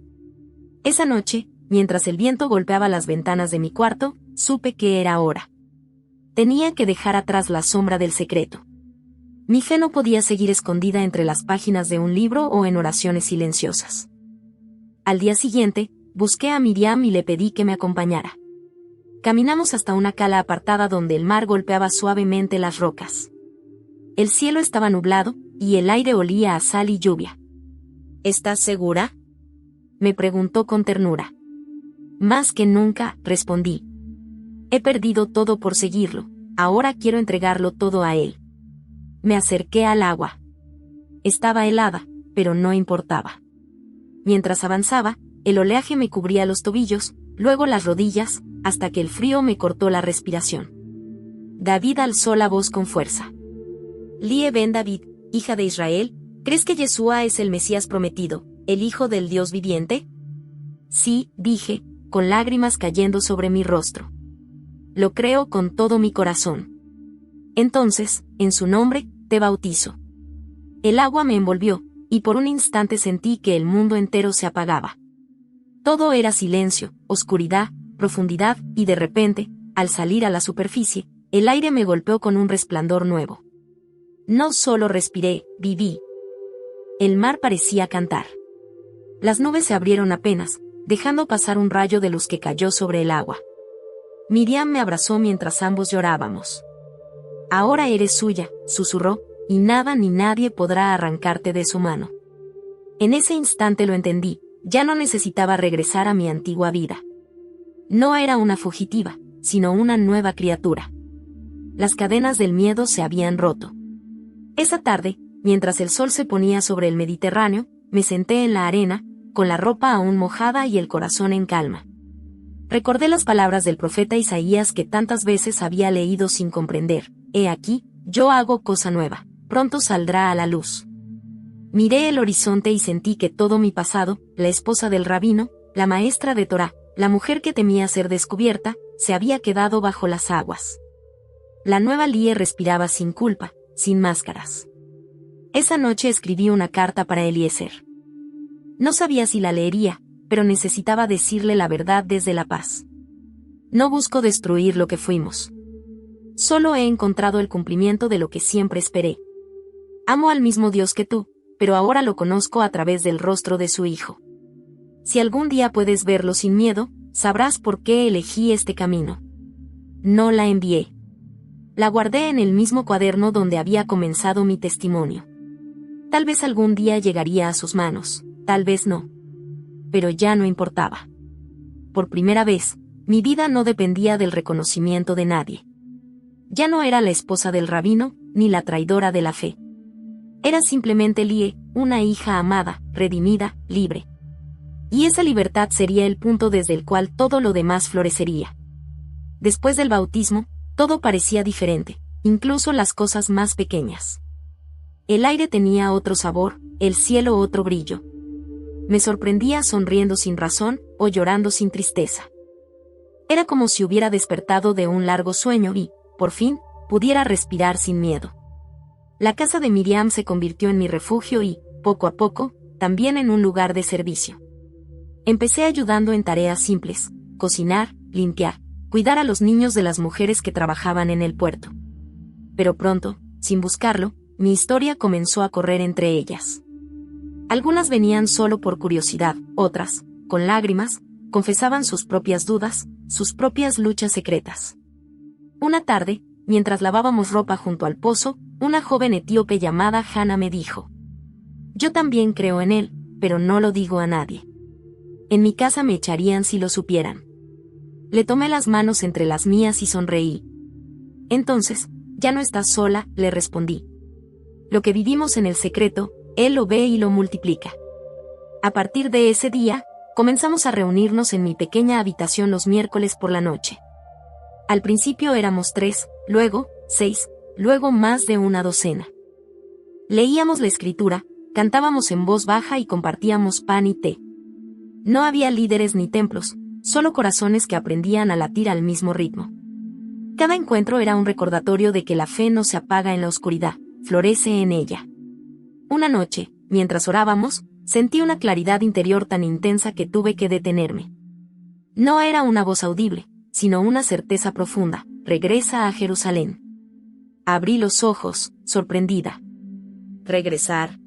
Esa noche, mientras el viento golpeaba las ventanas de mi cuarto, supe que era hora. Tenía que dejar atrás la sombra del secreto. Mi fe no podía seguir escondida entre las páginas de un libro o en oraciones silenciosas. Al día siguiente, busqué a Miriam y le pedí que me acompañara. Caminamos hasta una cala apartada donde el mar golpeaba suavemente las rocas. El cielo estaba nublado, y el aire olía a sal y lluvia. ¿Estás segura?, me preguntó con ternura. Más que nunca, respondí. He perdido todo por seguirlo, ahora quiero entregarlo todo a él. Me acerqué al agua. Estaba helada, pero no importaba. Mientras avanzaba, el oleaje me cubría los tobillos, luego las rodillas, hasta que el frío me cortó la respiración. David alzó la voz con fuerza. Lie ben David, hija de Israel, ¿crees que Yeshua es el Mesías prometido, el Hijo del Dios viviente? Sí, dije, con lágrimas cayendo sobre mi rostro. Lo creo con todo mi corazón. Entonces, en su nombre, te bautizo. El agua me envolvió, y por un instante sentí que el mundo entero se apagaba. Todo era silencio, oscuridad, profundidad, y de repente, al salir a la superficie, el aire me golpeó con un resplandor nuevo. No solo respiré, viví. El mar parecía cantar. Las nubes se abrieron apenas, dejando pasar un rayo de luz que cayó sobre el agua. Miriam me abrazó mientras ambos llorábamos. Ahora eres suya, susurró, y nada ni nadie podrá arrancarte de su mano. En ese instante lo entendí, ya no necesitaba regresar a mi antigua vida. No era una fugitiva, sino una nueva criatura. Las cadenas del miedo se habían roto. Esa tarde, mientras el sol se ponía sobre el Mediterráneo, me senté en la arena, con la ropa aún mojada y el corazón en calma. Recordé las palabras del profeta Isaías que tantas veces había leído sin comprender. He aquí, yo hago cosa nueva, pronto saldrá a la luz. Miré el horizonte y sentí que todo mi pasado, la esposa del rabino, la maestra de Torá, la mujer que temía ser descubierta, se había quedado bajo las aguas. La nueva Lie respiraba sin culpa, sin máscaras. Esa noche escribí una carta para Eliezer. No sabía si la leería, pero necesitaba decirle la verdad desde la paz. No busco destruir lo que fuimos. Solo he encontrado el cumplimiento de lo que siempre esperé. Amo al mismo Dios que tú, pero ahora lo conozco a través del rostro de su Hijo. Si algún día puedes verlo sin miedo, sabrás por qué elegí este camino. No la envié. La guardé en el mismo cuaderno donde había comenzado mi testimonio. Tal vez algún día llegaría a sus manos, tal vez no. Pero ya no importaba. Por primera vez, mi vida no dependía del reconocimiento de nadie. Ya no era la esposa del rabino, ni la traidora de la fe. Era simplemente Lie, una hija amada, redimida, libre. Y esa libertad sería el punto desde el cual todo lo demás florecería. Después del bautismo, todo parecía diferente, incluso las cosas más pequeñas. El aire tenía otro sabor, el cielo otro brillo. Me sorprendía sonriendo sin razón o llorando sin tristeza. Era como si hubiera despertado de un largo sueño y, por fin, pudiera respirar sin miedo. La casa de Miriam se convirtió en mi refugio y, poco a poco, también en un lugar de servicio. Empecé ayudando en tareas simples, cocinar, limpiar, cuidar a los niños de las mujeres que trabajaban en el puerto. Pero pronto, sin buscarlo, mi historia comenzó a correr entre ellas. Algunas venían solo por curiosidad, otras, con lágrimas, confesaban sus propias dudas, sus propias luchas secretas. Una tarde, mientras lavábamos ropa junto al pozo, una joven etíope llamada Hannah me dijo: «Yo también creo en él, pero no lo digo a nadie. En mi casa me echarían si lo supieran». Le tomé las manos entre las mías y sonreí. «Entonces, ya no estás sola», le respondí. «Lo que vivimos en el secreto, él lo ve y lo multiplica». A partir de ese día, comenzamos a reunirnos en mi pequeña habitación los miércoles por la noche. Al principio éramos 3, luego 6, luego más de una docena. Leíamos la escritura, cantábamos en voz baja y compartíamos pan y té. No había líderes ni templos, solo corazones que aprendían a latir al mismo ritmo. Cada encuentro era un recordatorio de que la fe no se apaga en la oscuridad, florece en ella. Una noche, mientras orábamos, sentí una claridad interior tan intensa que tuve que detenerme. No era una voz audible, sino una certeza profunda: regresa a Jerusalén. Abrí los ojos, sorprendida. ¿Regresar?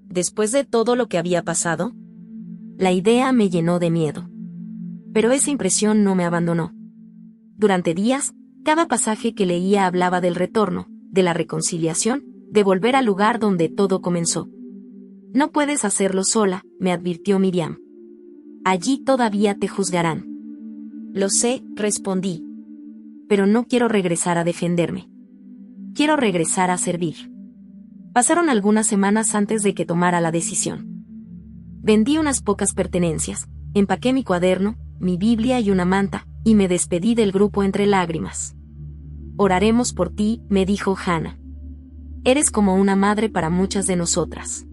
¿Después de todo lo que había pasado? La idea me llenó de miedo. Pero esa impresión no me abandonó. Durante días, cada pasaje que leía hablaba del retorno, de la reconciliación, de volver al lugar donde todo comenzó. «No puedes hacerlo sola», me advirtió Miriam. «Allí todavía te juzgarán». «Lo sé», respondí. «Pero no quiero regresar a defenderme. Quiero regresar a servir». Pasaron algunas semanas antes de que tomara la decisión. Vendí unas pocas pertenencias, empaqué mi cuaderno, mi Biblia y una manta, y me despedí del grupo entre lágrimas. «Oraremos por ti», me dijo Hannah. «Eres como una madre para muchas de nosotras».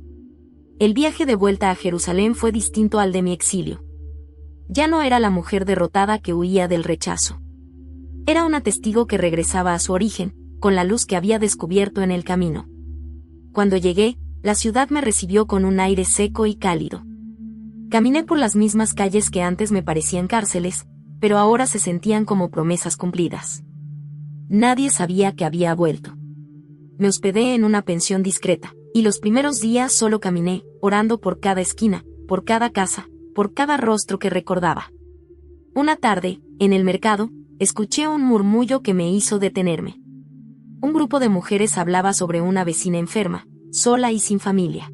El viaje de vuelta a Jerusalén fue distinto al de mi exilio. Ya no era la mujer derrotada que huía del rechazo. Era una testigo que regresaba a su origen, con la luz que había descubierto en el camino. Cuando llegué, la ciudad me recibió con un aire seco y cálido. Caminé por las mismas calles que antes me parecían cárceles, pero ahora se sentían como promesas cumplidas. Nadie sabía que había vuelto. Me hospedé en una pensión discreta, y los primeros días solo caminé, orando por cada esquina, por cada casa, por cada rostro que recordaba. Una tarde, en el mercado, escuché un murmullo que me hizo detenerme. Un grupo de mujeres hablaba sobre una vecina enferma, sola y sin familia.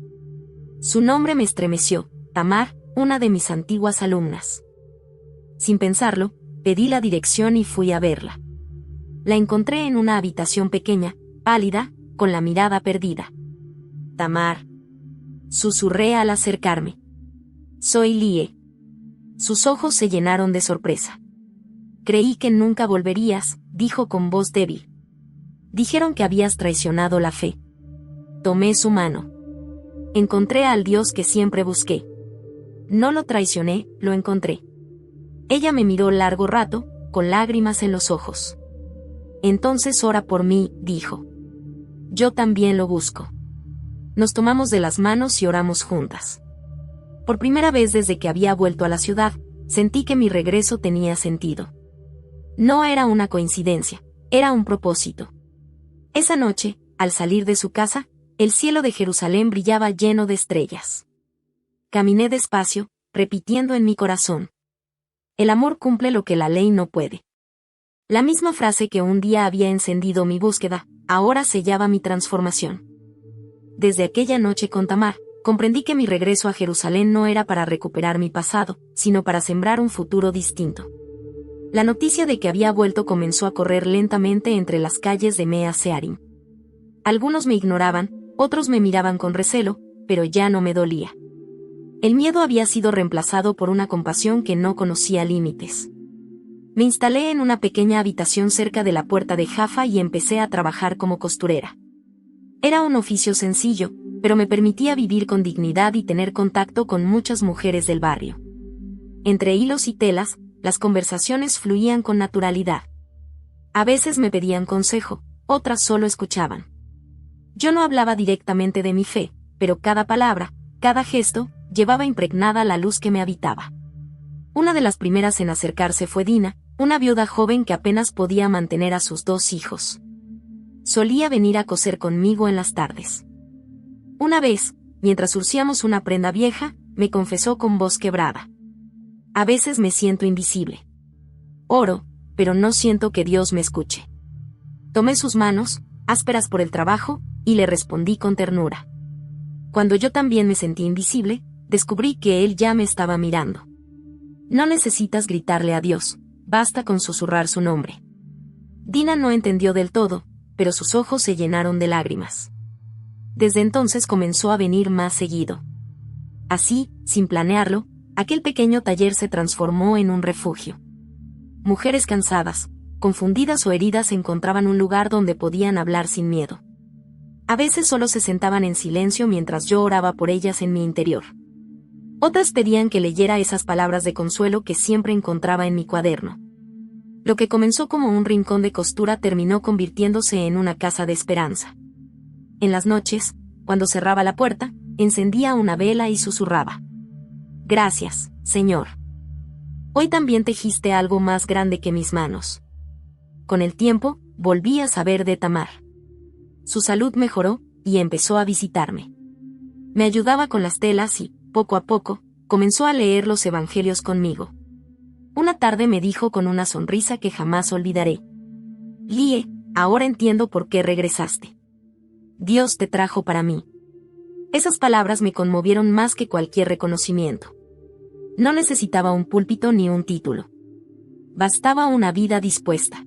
Su nombre me estremeció: Tamar, una de mis antiguas alumnas. Sin pensarlo, pedí la dirección y fui a verla. La encontré en una habitación pequeña, pálida, con la mirada perdida. «Tamar», susurré al acercarme. «Soy Lie». Sus ojos se llenaron de sorpresa. Creí que nunca volverías, dijo con voz débil. Dijeron que habías traicionado la fe. Tomé su mano. Encontré al Dios que siempre busqué. No lo traicioné, lo encontré. Ella me miró largo rato, con lágrimas en los ojos. Entonces ora por mí, dijo. Yo también lo busco. Nos tomamos de las manos y oramos juntas. Por primera vez desde que había vuelto a la ciudad, sentí que mi regreso tenía sentido. No era una coincidencia, era un propósito. Esa noche, al salir de su casa, el cielo de Jerusalén brillaba lleno de estrellas. Caminé despacio, repitiendo en mi corazón. El amor cumple lo que la ley no puede. La misma frase que un día había encendido mi búsqueda, ahora sellaba mi transformación. Desde aquella noche con Tamar, comprendí que mi regreso a Jerusalén no era para recuperar mi pasado, sino para sembrar un futuro distinto. La noticia de que había vuelto comenzó a correr lentamente entre las calles de Mea Searim. Algunos me ignoraban, otros me miraban con recelo, pero ya no me dolía. El miedo había sido reemplazado por una compasión que no conocía límites. Me instalé en una pequeña habitación cerca de la puerta de Jaffa y empecé a trabajar como costurera. Era un oficio sencillo, pero me permitía vivir con dignidad y tener contacto con muchas mujeres del barrio. Entre hilos y telas, las conversaciones fluían con naturalidad. A veces me pedían consejo, otras solo escuchaban. Yo no hablaba directamente de mi fe, pero cada palabra, cada gesto, llevaba impregnada la luz que me habitaba. Una de las primeras en acercarse fue Dina, una viuda joven que apenas podía mantener a sus 2 hijos. Solía venir a coser conmigo en las tardes. Una vez, mientras surcíamos una prenda vieja, me confesó con voz quebrada. A veces me siento invisible. Oro, pero no siento que Dios me escuche. Tomé sus manos, ásperas por el trabajo, y le respondí con ternura. Cuando yo también me sentí invisible, descubrí que Él ya me estaba mirando. No necesitas gritarle a Dios, basta con susurrar su nombre. Dina no entendió del todo, pero sus ojos se llenaron de lágrimas. Desde entonces comenzó a venir más seguido. Así, sin planearlo, aquel pequeño taller se transformó en un refugio. Mujeres cansadas, confundidas o heridas encontraban un lugar donde podían hablar sin miedo. A veces solo se sentaban en silencio mientras yo oraba por ellas en mi interior. Otras pedían que leyera esas palabras de consuelo que siempre encontraba en mi cuaderno. Lo que comenzó como un rincón de costura terminó convirtiéndose en una casa de esperanza. En las noches, cuando cerraba la puerta, encendía una vela y susurraba. Gracias, Señor. Hoy también tejiste algo más grande que mis manos. Con el tiempo, volví a saber de Tamar. Su salud mejoró, y empezó a visitarme. Me ayudaba con las telas y, poco a poco, comenzó a leer los evangelios conmigo. Una tarde me dijo con una sonrisa que jamás olvidaré. Lie, ahora entiendo por qué regresaste. Dios te trajo para mí. Esas palabras me conmovieron más que cualquier reconocimiento. No necesitaba un púlpito ni un título. Bastaba una vida dispuesta.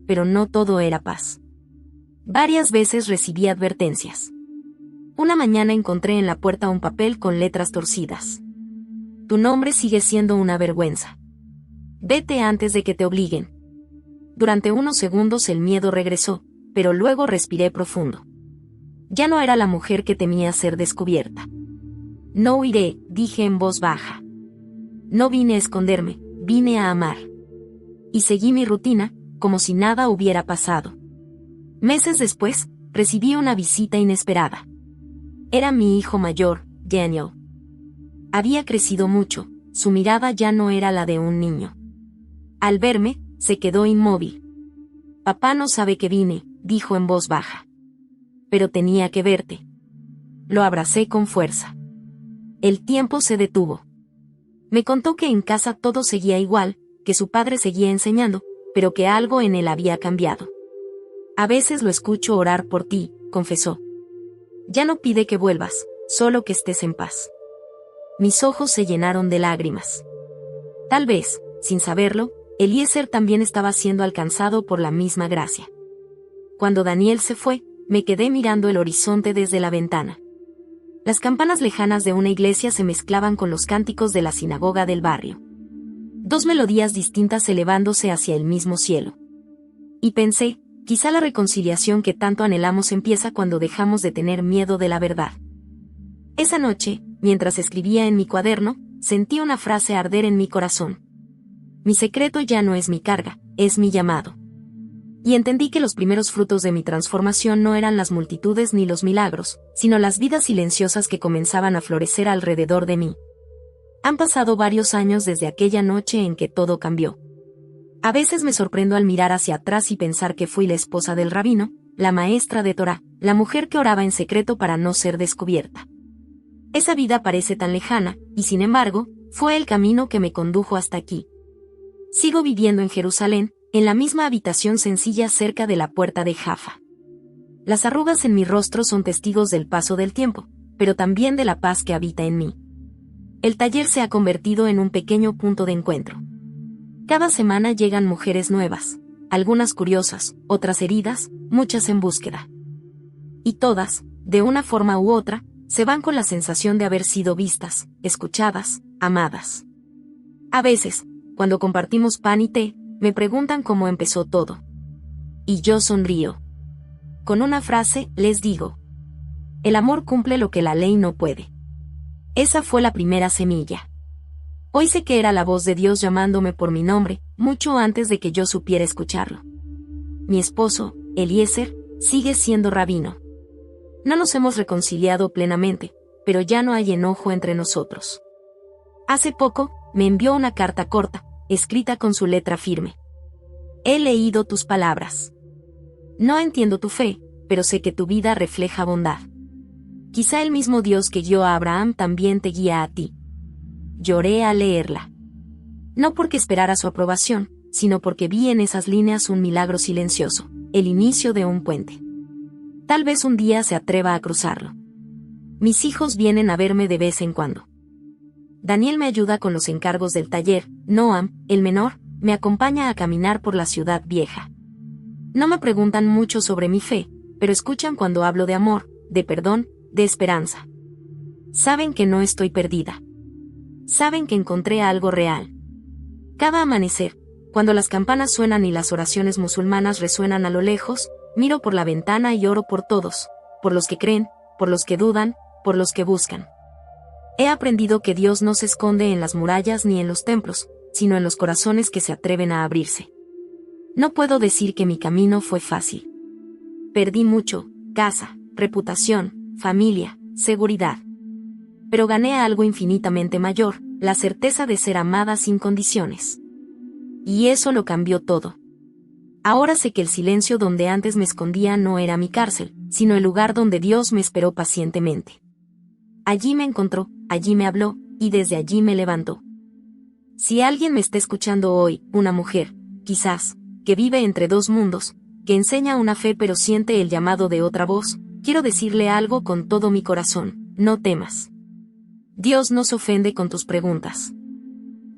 Pero no todo era paz. Varias veces recibí advertencias. Una mañana encontré en la puerta un papel con letras torcidas. Tu nombre sigue siendo una vergüenza. Vete antes de que te obliguen. Durante unos segundos el miedo regresó, pero luego respiré profundo. Ya no era la mujer que temía ser descubierta. No huiré, dije en voz baja. No vine a esconderme, vine a amar. Y seguí mi rutina, como si nada hubiera pasado. Meses después, recibí una visita inesperada. Era mi hijo mayor, Daniel. Había crecido mucho, su mirada ya no era la de un niño. Al verme, se quedó inmóvil. Papá no sabe que vine, dijo en voz baja. Pero tenía que verte. Lo abracé con fuerza. El tiempo se detuvo. Me contó que en casa todo seguía igual, que su padre seguía enseñando, pero que algo en él había cambiado. A veces lo escucho orar por ti, confesó. Ya no pide que vuelvas, solo que estés en paz. Mis ojos se llenaron de lágrimas. Tal vez, sin saberlo, Eliezer también estaba siendo alcanzado por la misma gracia. Cuando Daniel se fue, me quedé mirando el horizonte desde la ventana. Las campanas lejanas de una iglesia se mezclaban con los cánticos de la sinagoga del barrio. Dos melodías distintas elevándose hacia el mismo cielo. Y pensé, quizá la reconciliación que tanto anhelamos empieza cuando dejamos de tener miedo de la verdad. Esa noche, mientras escribía en mi cuaderno, sentí una frase arder en mi corazón. Mi secreto ya no es mi carga, es mi llamado. Y entendí que los primeros frutos de mi transformación no eran las multitudes ni los milagros, sino las vidas silenciosas que comenzaban a florecer alrededor de mí. Han pasado varios años desde aquella noche en que todo cambió. A veces me sorprendo al mirar hacia atrás y pensar que fui la esposa del rabino, la maestra de Torá, la mujer que oraba en secreto para no ser descubierta. Esa vida parece tan lejana, y sin embargo, fue el camino que me condujo hasta aquí. Sigo viviendo en Jerusalén, en la misma habitación sencilla cerca de la puerta de Jaffa. Las arrugas en mi rostro son testigos del paso del tiempo, pero también de la paz que habita en mí. El taller se ha convertido en un pequeño punto de encuentro. Cada semana llegan mujeres nuevas, algunas curiosas, otras heridas, muchas en búsqueda. Y todas, de una forma u otra, se van con la sensación de haber sido vistas, escuchadas, amadas. A veces, cuando compartimos pan y té, me preguntan cómo empezó todo. Y yo sonrío. Con una frase, les digo: el amor cumple lo que la ley no puede. Esa fue la primera semilla. Hoy sé que era la voz de Dios llamándome por mi nombre, mucho antes de que yo supiera escucharlo. Mi esposo, Eliezer, sigue siendo rabino. No nos hemos reconciliado plenamente, pero ya no hay enojo entre nosotros. Hace poco, me envió una carta corta, escrita con su letra firme. He leído tus palabras. No entiendo tu fe, pero sé que tu vida refleja bondad. Quizá el mismo Dios que guió a Abraham también te guía a ti. Lloré al leerla. No porque esperara su aprobación, sino porque vi en esas líneas un milagro silencioso, el inicio de un puente. Tal vez un día se atreva a cruzarlo. Mis hijos vienen a verme de vez en cuando. Daniel me ayuda con los encargos del taller, Noam, el menor, me acompaña a caminar por la ciudad vieja. No me preguntan mucho sobre mi fe, pero escuchan cuando hablo de amor, de perdón, de esperanza. Saben que no estoy perdida. Saben que encontré algo real. Cada amanecer, cuando las campanas suenan y las oraciones musulmanas resuenan a lo lejos, miro por la ventana y oro por todos, por los que creen, por los que dudan, por los que buscan. He aprendido que Dios no se esconde en las murallas ni en los templos, sino en los corazones que se atreven a abrirse. No puedo decir que mi camino fue fácil. Perdí mucho: casa, reputación, familia, seguridad. Pero gané algo infinitamente mayor, la certeza de ser amada sin condiciones. Y eso lo cambió todo. Ahora sé que el silencio donde antes me escondía no era mi cárcel, sino el lugar donde Dios me esperó pacientemente. Allí me encontró, allí me habló, y desde allí me levantó. Si alguien me está escuchando hoy, una mujer, quizás, que vive entre dos mundos, que enseña una fe pero siente el llamado de otra voz, quiero decirle algo con todo mi corazón: no temas. Dios no se ofende con tus preguntas.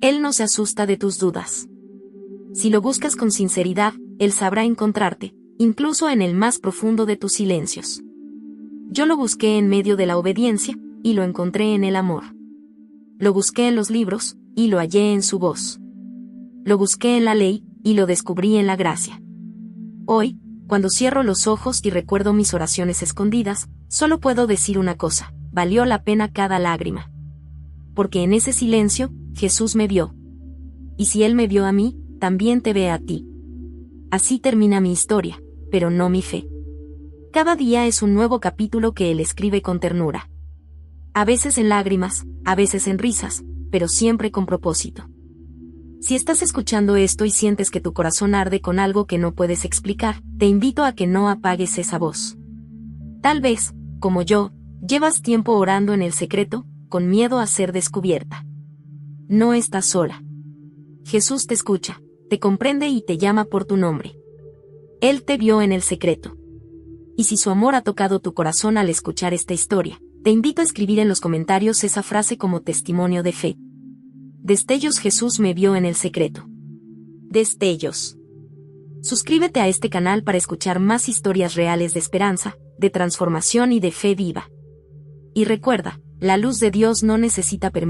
Él no se asusta de tus dudas. Si lo buscas con sinceridad, Él sabrá encontrarte, incluso en el más profundo de tus silencios. Yo lo busqué en medio de la obediencia, y lo encontré en el amor. Lo busqué en los libros, y lo hallé en su voz. Lo busqué en la ley, y lo descubrí en la gracia. Hoy, cuando cierro los ojos y recuerdo mis oraciones escondidas, solo puedo decir una cosa: valió la pena cada lágrima. Porque en ese silencio, Jesús me vio. Y si Él me vio a mí, también te ve a ti. Así termina mi historia, pero no mi fe. Cada día es un nuevo capítulo que Él escribe con ternura. A veces en lágrimas, a veces en risas, pero siempre con propósito. Si estás escuchando esto y sientes que tu corazón arde con algo que no puedes explicar, te invito a que no apagues esa voz. Tal vez, como yo, llevas tiempo orando en el secreto, con miedo a ser descubierta. No estás sola. Jesús te escucha, te comprende y te llama por tu nombre. Él te vio en el secreto. Y si su amor ha tocado tu corazón al escuchar esta historia, te invito a escribir en los comentarios esa frase como testimonio de fe. Destellos: Jesús me vio en el secreto. Destellos. Suscríbete a este canal para escuchar más historias reales de esperanza, de transformación y de fe viva. Y recuerda, la luz de Dios no necesita permiso.